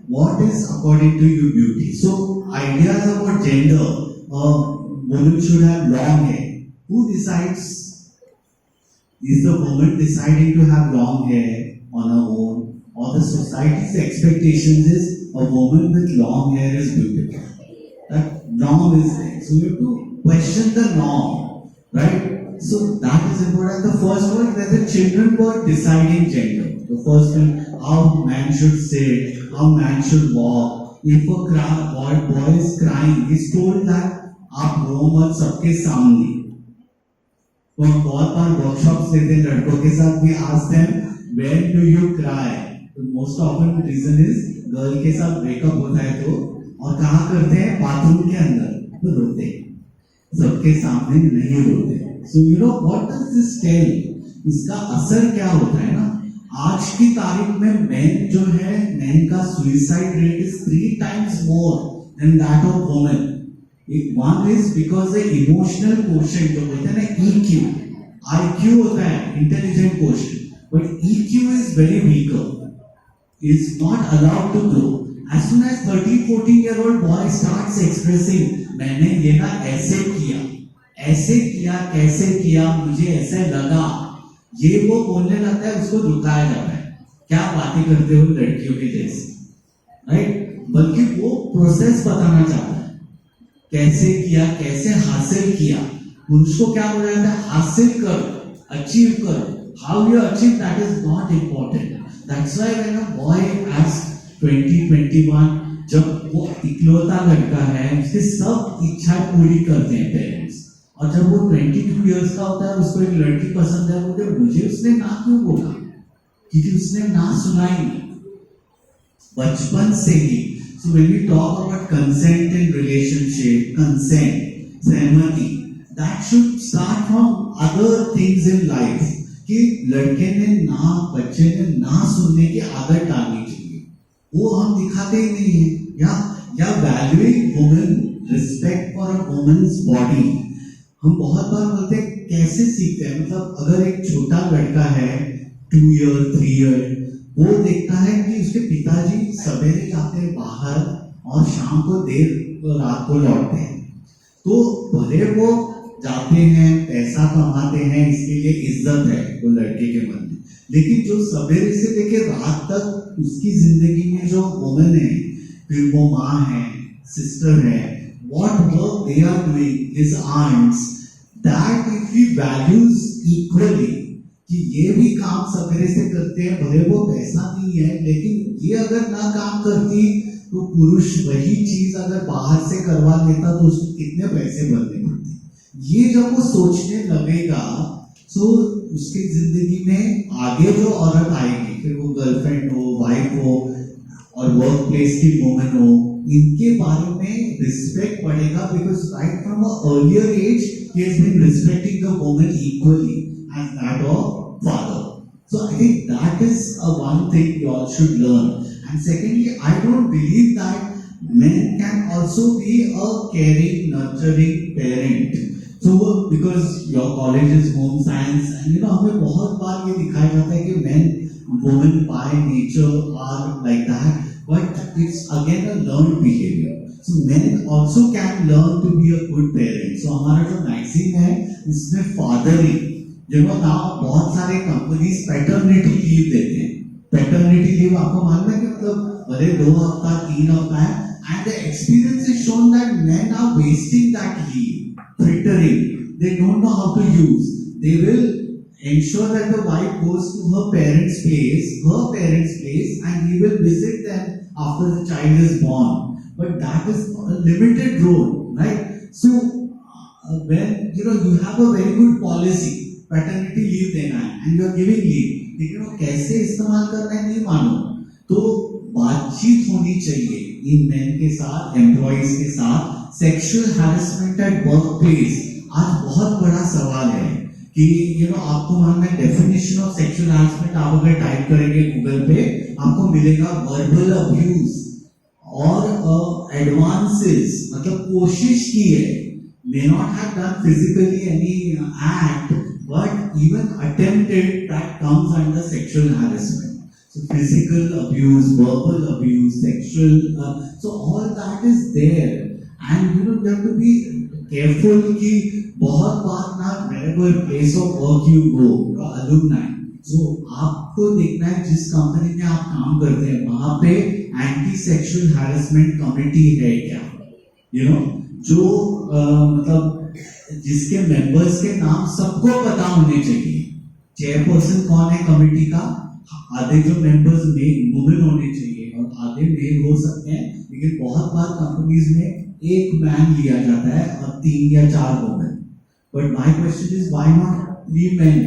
what is according to you beauty. So ideas about gender, women should have long hair. Who decides? Is the woman deciding to have long hair on her own? Or the society's expectations is a woman with long hair is beautiful. That norm is there. So you have to question the norm, right? So that is important. The first one, where the children were deciding gender. The first one, how man should sit, how man should walk. If a boy is crying, he's told that आप रो मत सबके सामने. तो हम बहुत बार workshops देते हैं लड़कों के साथ भी. ask them when do you cry. Most often reason is girl के साथ ब्रेकअप होता है तो, और कहाँ करते हैं? बाथरूम के अंदर. तो रोते हैं, सबके सामने नहीं रोते. So you know what does this tell? इसका असर क्या होता है ना, आज की तारीख में मेन जो है, मेन का suicide rate is 3 times more than that of women. One is because the emotional quotient जो बोलते हैं ना, EQ, IQ होता है intelligent quotient, but EQ is very weaker. Is not allowed to grow. As soon as 13-14-year-old boy starts expressing, मैंने ये ना ऐसे किया, कैसे किया, मुझे ऐसे लगा, ये वो बोलने लगता है, उसको रुकाया जाता है. क्या बातें करते हो लड़कियों के जैसे, राइट? बल्कि वो प्रोसेस बताना चाहता है, कैसे किया, कैसे हासिल किया. पुरुष को क्या बोला जाता है? हासिल करो, अचीव करो. How you achieve that is not important. That's why when a boy as 20-21, जब वो इकलौता लड़का है, उसकी सब इच्छाएं पूरी करते हैं पेरेंट्स. और जब वो 22 years का होता है, उसको एक लड़की पसंद है, बोलते मुझे उसने ना क्यों बोला? क्योंकि उसने ना सुना ही नहीं बचपन से ही. So when we talk about consent in relationship, consent, सहमति, that should start from other things in life. कि लड़के ने ना, बच्चे ने ना सुनने की आदत डालनी चाहिए, वो हम दिखाते ही नहीं है. या valuing women, respect for a women's body. हम बहुत बार बोलते हैं, कैसे सीखते हैं? मतलब अगर एक छोटा लड़का है 2 year 3 year, वो देखता है कि उसके पिताजी सवेरे जाते हैं बाहर और शाम को देर रात को लौटते हैं. तो भले वो जाते हैं, पैसा कमाते हैं, इसके लिए इज्जत है वो लड़के के मन में, लेकिन जो सवेरे से लेकर रात तक उसकी जिंदगी में जो वुमेन है, फिर वो माँ है, सिस्टर है, what work they are doing, his aunts, that if he values equally, कि ये भी काम सवेरे से करते हैं, भले वो पैसा नहीं है, लेकिन ये अगर ना काम करती तो पुरुष वही चीज अगर बाहर से करवा लेता तो उसको कितने पैसे भरने पड़ते. ये जब वो सोचने लगेगा, तो उसकी जिंदगी में आगे जो औरत आएगी, फिर वो गर्लफ्रेंड हो, वाइफ हो, और वर्क प्लेस की वुमेन हो, इनके बारे में रिस्पेक्ट बढ़ेगा. Because right from a earlier age he has been respecting the women equally as that of father. So I think that is one thing you all should learn. And secondly, I don't believe that men can also be a caring, nurturing parent. So because your college is home science, and हमें बहुत बार ये दिखाया जाता है कि men, women by nature are like that, but it's again a learned behavior. So men also can learn to be a good parent. So हमारा जो magazine है इसमें fathering, now बहुत सारे कंपनीज पैटर्निटी लीव देते हैं. पैटर्निटी लीव आपको मालूम है कि मतलब भले 2 हफ्ता 3 हफ्ता है, and the experience is shown that men are wasting that leave, frittering. They don't know how to use. They will ensure that the wife goes to her parents' place, and he will visit them after the child is born. But that is a limited role, right? So when you have a very good policy, paternity leave देना है and you are giving leave, लेकिन वो कैसे इस्तेमाल करना है नहीं मालूम. तो बातचीत होनी चाहिए इन मैन के साथ, एम्प्लॉइज के साथ. Sexual harassment at work place आज बहुत बड़ा सवाल है कि आपको मालूम है डेफिनेशन ऑफ सेक्सुअल हैरेसमेंट आप अगर टाइप करेंगे गूगल पे आपको मिलेगा वर्बल अब्यूज और एडवांसेस, मतलब कोशिश की है, may not have done physically any act, but even attempted, that comes under sexual harassment. So physical abuse, verbal abuse, sexual, so all that is there. And you have to be careful कि बहुत बार ना wherever place of work you go, alumni, so आपको देखना है जिस company में आप काम करते हैं वहाँ पे एंटी सेक्सुअल हैरेसमेंट कमिटी है क्या, जो मतलब जिसके मेंबर्स के नाम सबको पता होने चाहिए. चेयरपर्सन कौन है कमेटी का, आधे जो मेंबर्स वुमेन होने चाहिए और आधे मेल हो सकते हैं, लेकिन बहुत बार कंपनीज में एक मैन लिया जाता है और 3 या 4 women. But my question is why not 3 men?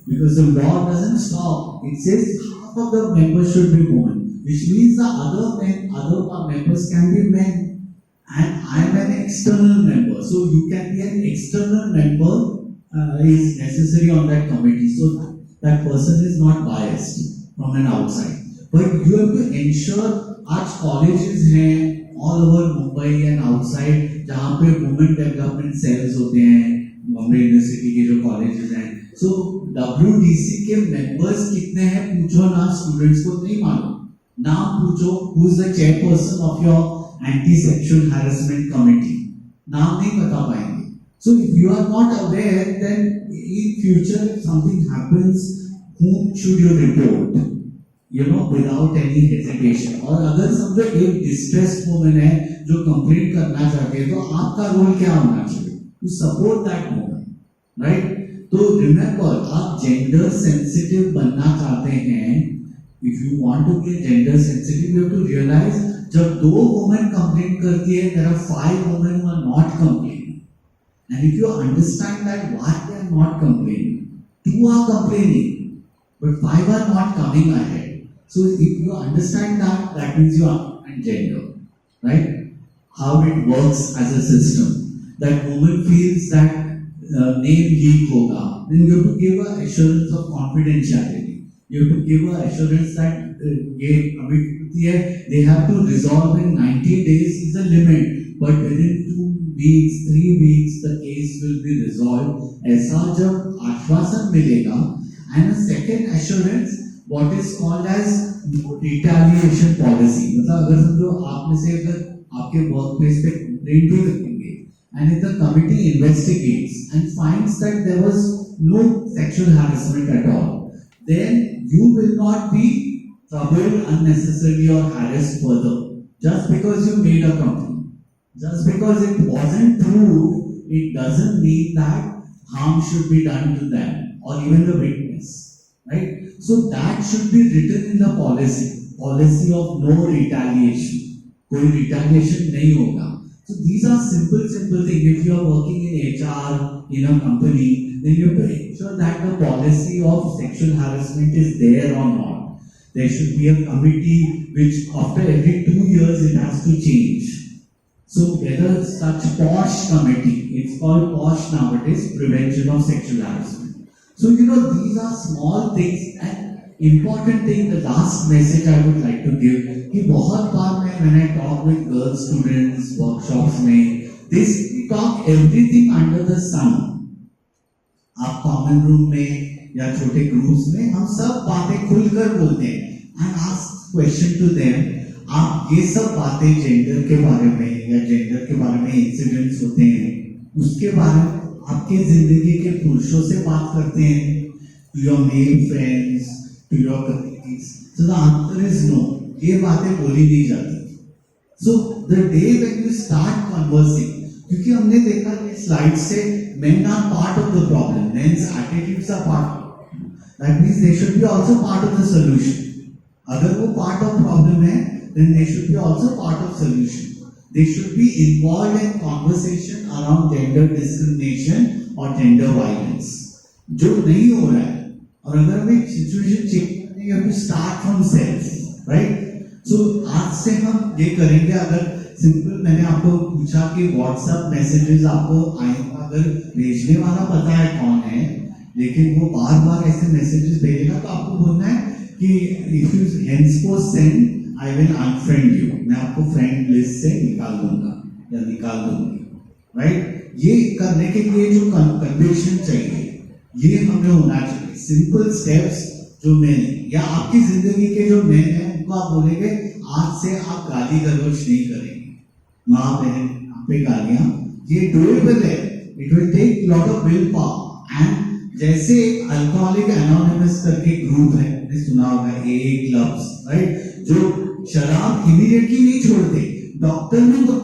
Because the law doesn't stop. It says half of the members should be women, which means the other members can be men. And I am an external member, so you can be an external member is necessary on that committee, so that person is not biased from an outside. But you have to ensure आज colleges हैं all over Mumbai and outside जहाँ पे women development cells होते हैं, Bombay University के जो colleges हैं. So WDC के members कितने हैं पूछो ना, students को नहीं मालूम. नाम पूछो, who is the chairperson of your anti-sexual harassment committee, नाम नहीं बता पाएंगे. So if you are not aware, then in future if something happens, whom should you report? Without any hesitation. और अगर समझो एक distressed woman है जो complain करना चाहती है, तो आपका रोल क्या होना चाहिए? To support that woman, right? तो remember, आप gender sensitive बनना चाहते हैं. If you want to be gender sensitive, you have to realize जब 2 women complain करती है, there are 5 women who are not complaining. And if you understand that why they are not complaining, 2 are complaining, but 5 are not coming ahead. So if you understand that, that means you understand gender, right? How it works as a system. That woman feels that name leak होगा, then you have to give her assurance of confidentiality. You have to give her assurance that they have to resolve in 90 days is a limit, but within 2 weeks, 3 weeks, the case will be resolved. ऐसा जब आश्वासन मिलेगा, and a second assurance, what is called as retaliation policy. मतलब अगर समझो आप में से अगर आपके वर्क प्लेस पे कंप्लेंट भी रखेंगे, and if the committee investigates and finds that there was no sexual harassment at all, then you will not be troubled unnecessarily or harassed further just because you made a complaint. Just because it wasn't proved, it doesn't mean that harm should be done to them or even the witness, right? So that should be written in the policy of no retaliation. कोई retaliation नहीं होगा. So these are simple things. If you are working in HR in a company, then you have to ensure that the policy of sexual harassment is there or not. There should be a committee which after every 2 years it has to change. So whether such POSH committee, it's called POSH nowadays, Prevention of Sexual Harassment. So these are small things and important thing. The last message I would like to give कि बहुत बार मैं when I talk with girl students workshops में They talk everything under the sun. आप common room में या छोटे groups में हम सब बातें खुलकर बोलते हैं and ask question to them. आप ये सब बातें जेंडर के बारे में या जेंडर के बारे में इंसिडेंट्स होते हैं उसके बारे में आपके जिंदगी के पुरुषों से बात करते हैं, to your male friends, to your colleagues. So the answer is no, ये बातें बोली नहीं जाती। So the day when you start conversing, क्योंकि हमने देखा ये स्लाइड से men are part of the problem, men's attitudes are part, that means they should be also part of the solution. अगर वो part of problem है then they should be also part of solution. They should be involved in conversation around gender discrimination or gender violence जो नहीं हो रहा है। और अगर हमें situation चेंज करनी है, you have to start from self, right? So आज से हम ये करेंगे। अगर सिंपल मैंने आपको पूछा कि व्हाट्सएप मैसेजेस आपको आएंगे, अगर भेजने वाला पता है कौन है लेकिन वो बार बार ऐसे मैसेजेस भेजेगा तो आपको बोलना है कि if you henceforth send I will unfriend you, मैं आपको फ्रेंड लिस्ट से निकाल दूंगा या निकाल दूंगी, राइट? ये करने के लिए जो कन्विक्शन चाहिए ये हमें होना चाहिए। सिंपल स्टेप्स जो मैन या आपकी जिंदगी के जो मैन है उनको आप बोलेंगे आज से आप गाली गलौज नहीं करेंगे, माँ बहन आप पे गालियां, ये डोएबल है। It will take lot of will power. And जैसे अल्कोहलिक एनोनिमस करके ग्रुप है, आपने सुना होगा AA क्लब्स, राइट, जो शराब इमीडिएटली नहीं छोड़ते। डॉक्टर ने तो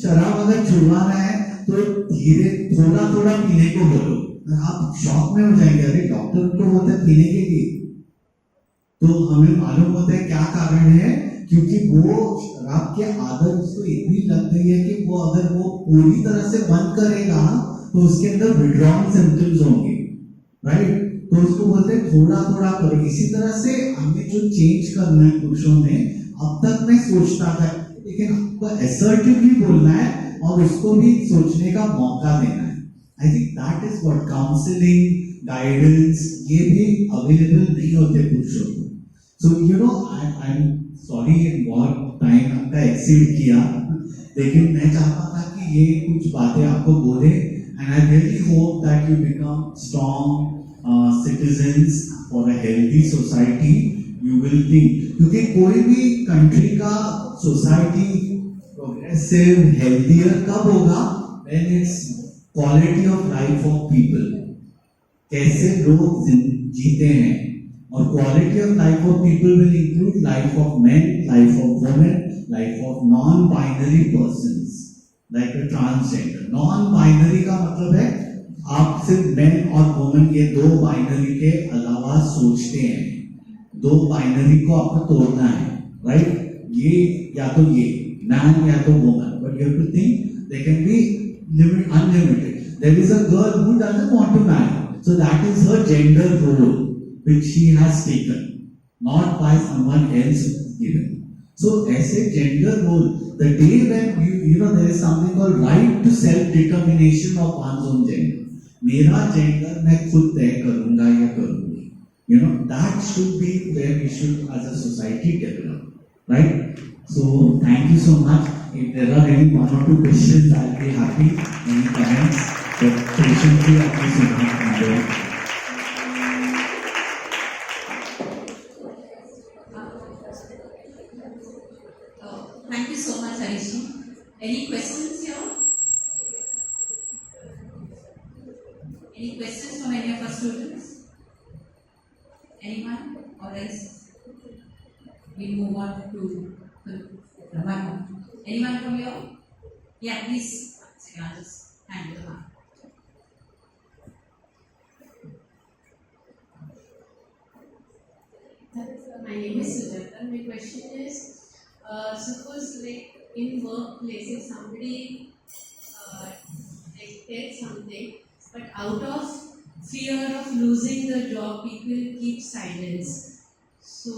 शराब अगर छुड़वाना है तो धीरे थोड़ा थोड़ा पीने को बोलो। आप शॉक में हो जाएंगे, अरे डॉक्टर तो बोलते हैं पीने के लिए, तो हमें मालूम होता है क्या कारण है, क्योंकि वो शराब की आदत उसको इतनी लग गई है कि वो अगर वो पूरी तरह से बंद करेगा तो उसके अंदर विड्रॉल सिम्टम्स होंगे, राइट? तो उसको बोलते हैं थोड़ा थोड़ा करो। इसी तरह से हमें जो चेंज करना है पुरुषों में, अब तक मैं सोचता था लेकिन आपको असर्टिवली बोलना है और उसको भी सोचने का मौका देना है। I think that is what counselling, guidance, ये भी अवेलेबल नहीं होते पुरुषों को। सो you no I am sorry बहुत टाइम आपका एक्सीड किया, लेकिन मैं चाहता था कि ये कुछ बातें आपको बोले and I really hope that you become strong citizens for a healthy society. You will think, क्योंकि कोई भी कंट्री का सोसाइटी प्रोग्रेसिव हेल्दियर कब होगा, when it's quality of life of people, कैसे लोग जीते हैं। और quality of life of people will include life of main, life of women, life of non binary persons like a transgender. Non binary का मतलब है आप सिर्फ मेन और वुमेन ये दो बाइनरी के अलावा सोचते हैं, दो बाइनरी को आपको तोड़ना है, राइट? ये या तो ये मैन या तो woman, but you have to think they can be limit unlimited. There is a girl who doesn't want to marry, so that is her gender role which she has taken, not by someone else given. So ऐसे gender role, the day when you know there is something called right to self determination of one's own gender. मेरा gender मैं खुद तय करूँगा या करूँगी, you know, that should be where we should as a society develop, right? So thank you so much. If there are any one or two questions, I'll be happy. Any comments? But patiently आपको सुना। Thank you so much, Harishi. Any questions here? Any questions from any of our students? Anyone? Or else we move on to one more. Anyone from here? Yeah, please. I'll just hand you the mic. My name is Sujata. My question is, suppose like in workplaces somebody like tells something, but out of fear of losing the job, people keep silence. So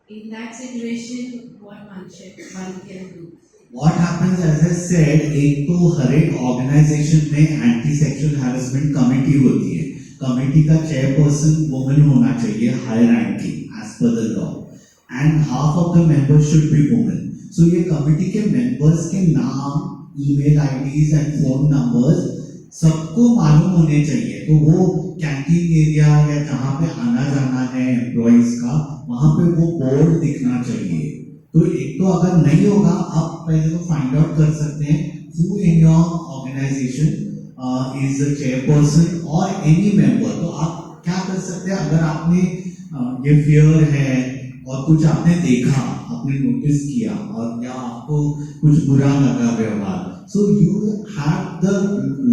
in that situation, what one can do? What happens, as I said, एक तो हर एक organisation में anti sexual harassment committee होती है। Committee का chairperson woman होना चाहिए, high ranking as per the law, and half of the members should be women. So ये कमेटी के मेंबर्स के नाम email IDs and phone numbers सबको मालूम होने चाहिए। तो वो कैंटीन एरिया या जहाँ पे आना जाना है एम्प्लॉइज का, वहाँ पे वो बोर्ड दिखना चाहिए। तो एक तो अगर नहीं होगा, आप पहले तो फाइंड आउट कर सकते हैं who in your organization is the chairperson or any member। तो आप क्या कर सकते हैं, अगर आपने ये फियर है और कुछ आपने देखा, आपने नोटिस किया और या आपको कुछ बुरा लगा व्यवहार, so you have the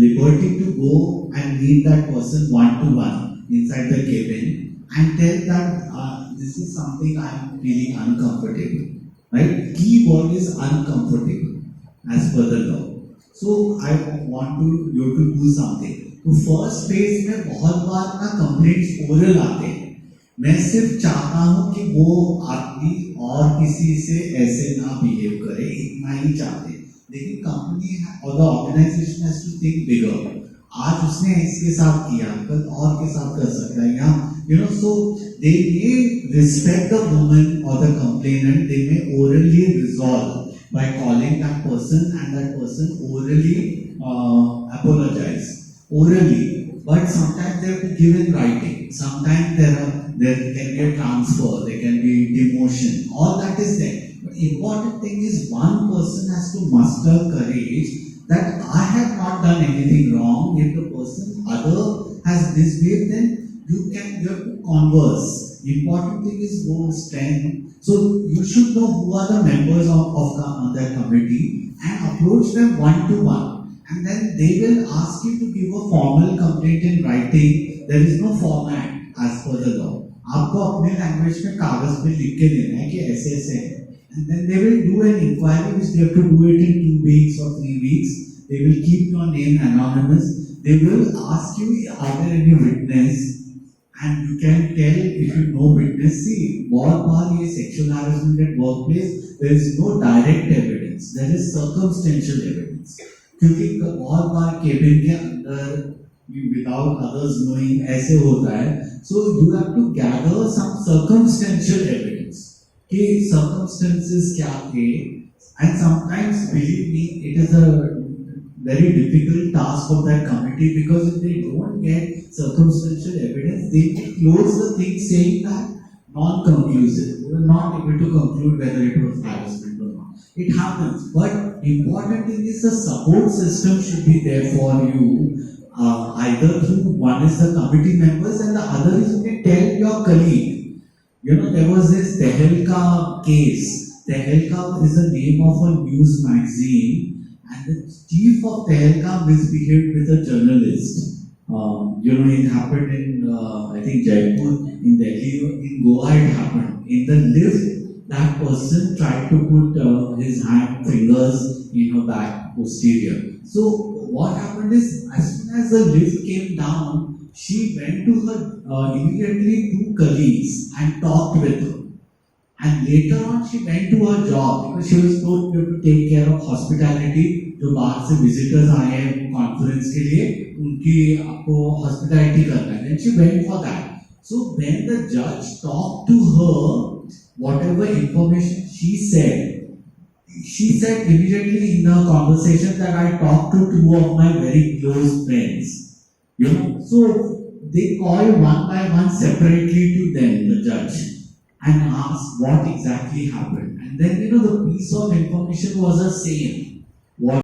liberty to go and meet that person one to one inside the cabin and tell that this is something I am feeling uncomfortable, right? Key word is uncomfortable as per the law। So I want you to do something। तो first phase में बहुत बार ना complaints oral आते हैं। मैं सिर्फ चाहता हूँ कि वो आदमी और किसी से ऐसे ना बिहेव करे, इतना ही चाहते हैं। लेकिन कंपनी और the organisation has to think bigger. आज उसने इसके साथ किया, कल और के साथ कर सकता है, या so they may respect the woman or the complainant, they may orally resolve by calling that person and that person orally apologize orally, but sometimes they have to give in writing, sometimes there can be a transfer, there can be demotion, all that is there। But important thing is one person has to muster courage that I have not done anything wrong. If the person other has misbehaved, then you have to converse। Important thing is go stand। So you should know who are the members of that committee and approach them one to one, and then they will ask you to give a formal complaint in writing। There is no format as per the law। आपको अपने language में कागज पे लिख के देना है कि ऐसे ऐसे है, and then they will do an inquiry which they have to do it in 2 weeks or 3 weeks। They will keep your name anonymous। They will ask you, are there any witness, and you can tell if you know witness। See, बहुत बार ये sexual harassment at workplace, there is no direct evidence, there is circumstantial evidence। क्योंकि बहुत बार cabin के अंदर without others knowing ऐसे होता है, so you have to gather some circumstantial evidence कि circumstances क्या थे, and sometimes believe me it is a very difficult task of that committee, because if they don't get circumstantial evidence, they may close the thing saying that non-conclusive, they were not able to conclude whether it was harassment or not। It happens, but important thing is the support system should be there for you। Either through one is the committee members and the other is you can tell your colleague। There was this Tehelka case। Tehelka is the name of a news magazine, and the chief of Tehelka misbehaved with a journalist। It happened in I think Jaipur, in Delhi, in Goa it happened। In the lift, that person tried to put his fingers in her back posterior। So what happened is, as soon as the lift came down, she went to her immediately 2 colleagues and talked with her। And later on, she went to her job because she was told you have to take care of hospitality। जो बाहर से visitors आए हैं conference के लिए, उनकी आपको hospitality करना है। Then she went for that। So when the judge talked to her, whatever information she said immediately in the conversation that I talked to 2 of my very close friends। So they called one by one separately to them, the judge, and asked what exactly happened, and then the piece of information was the same। What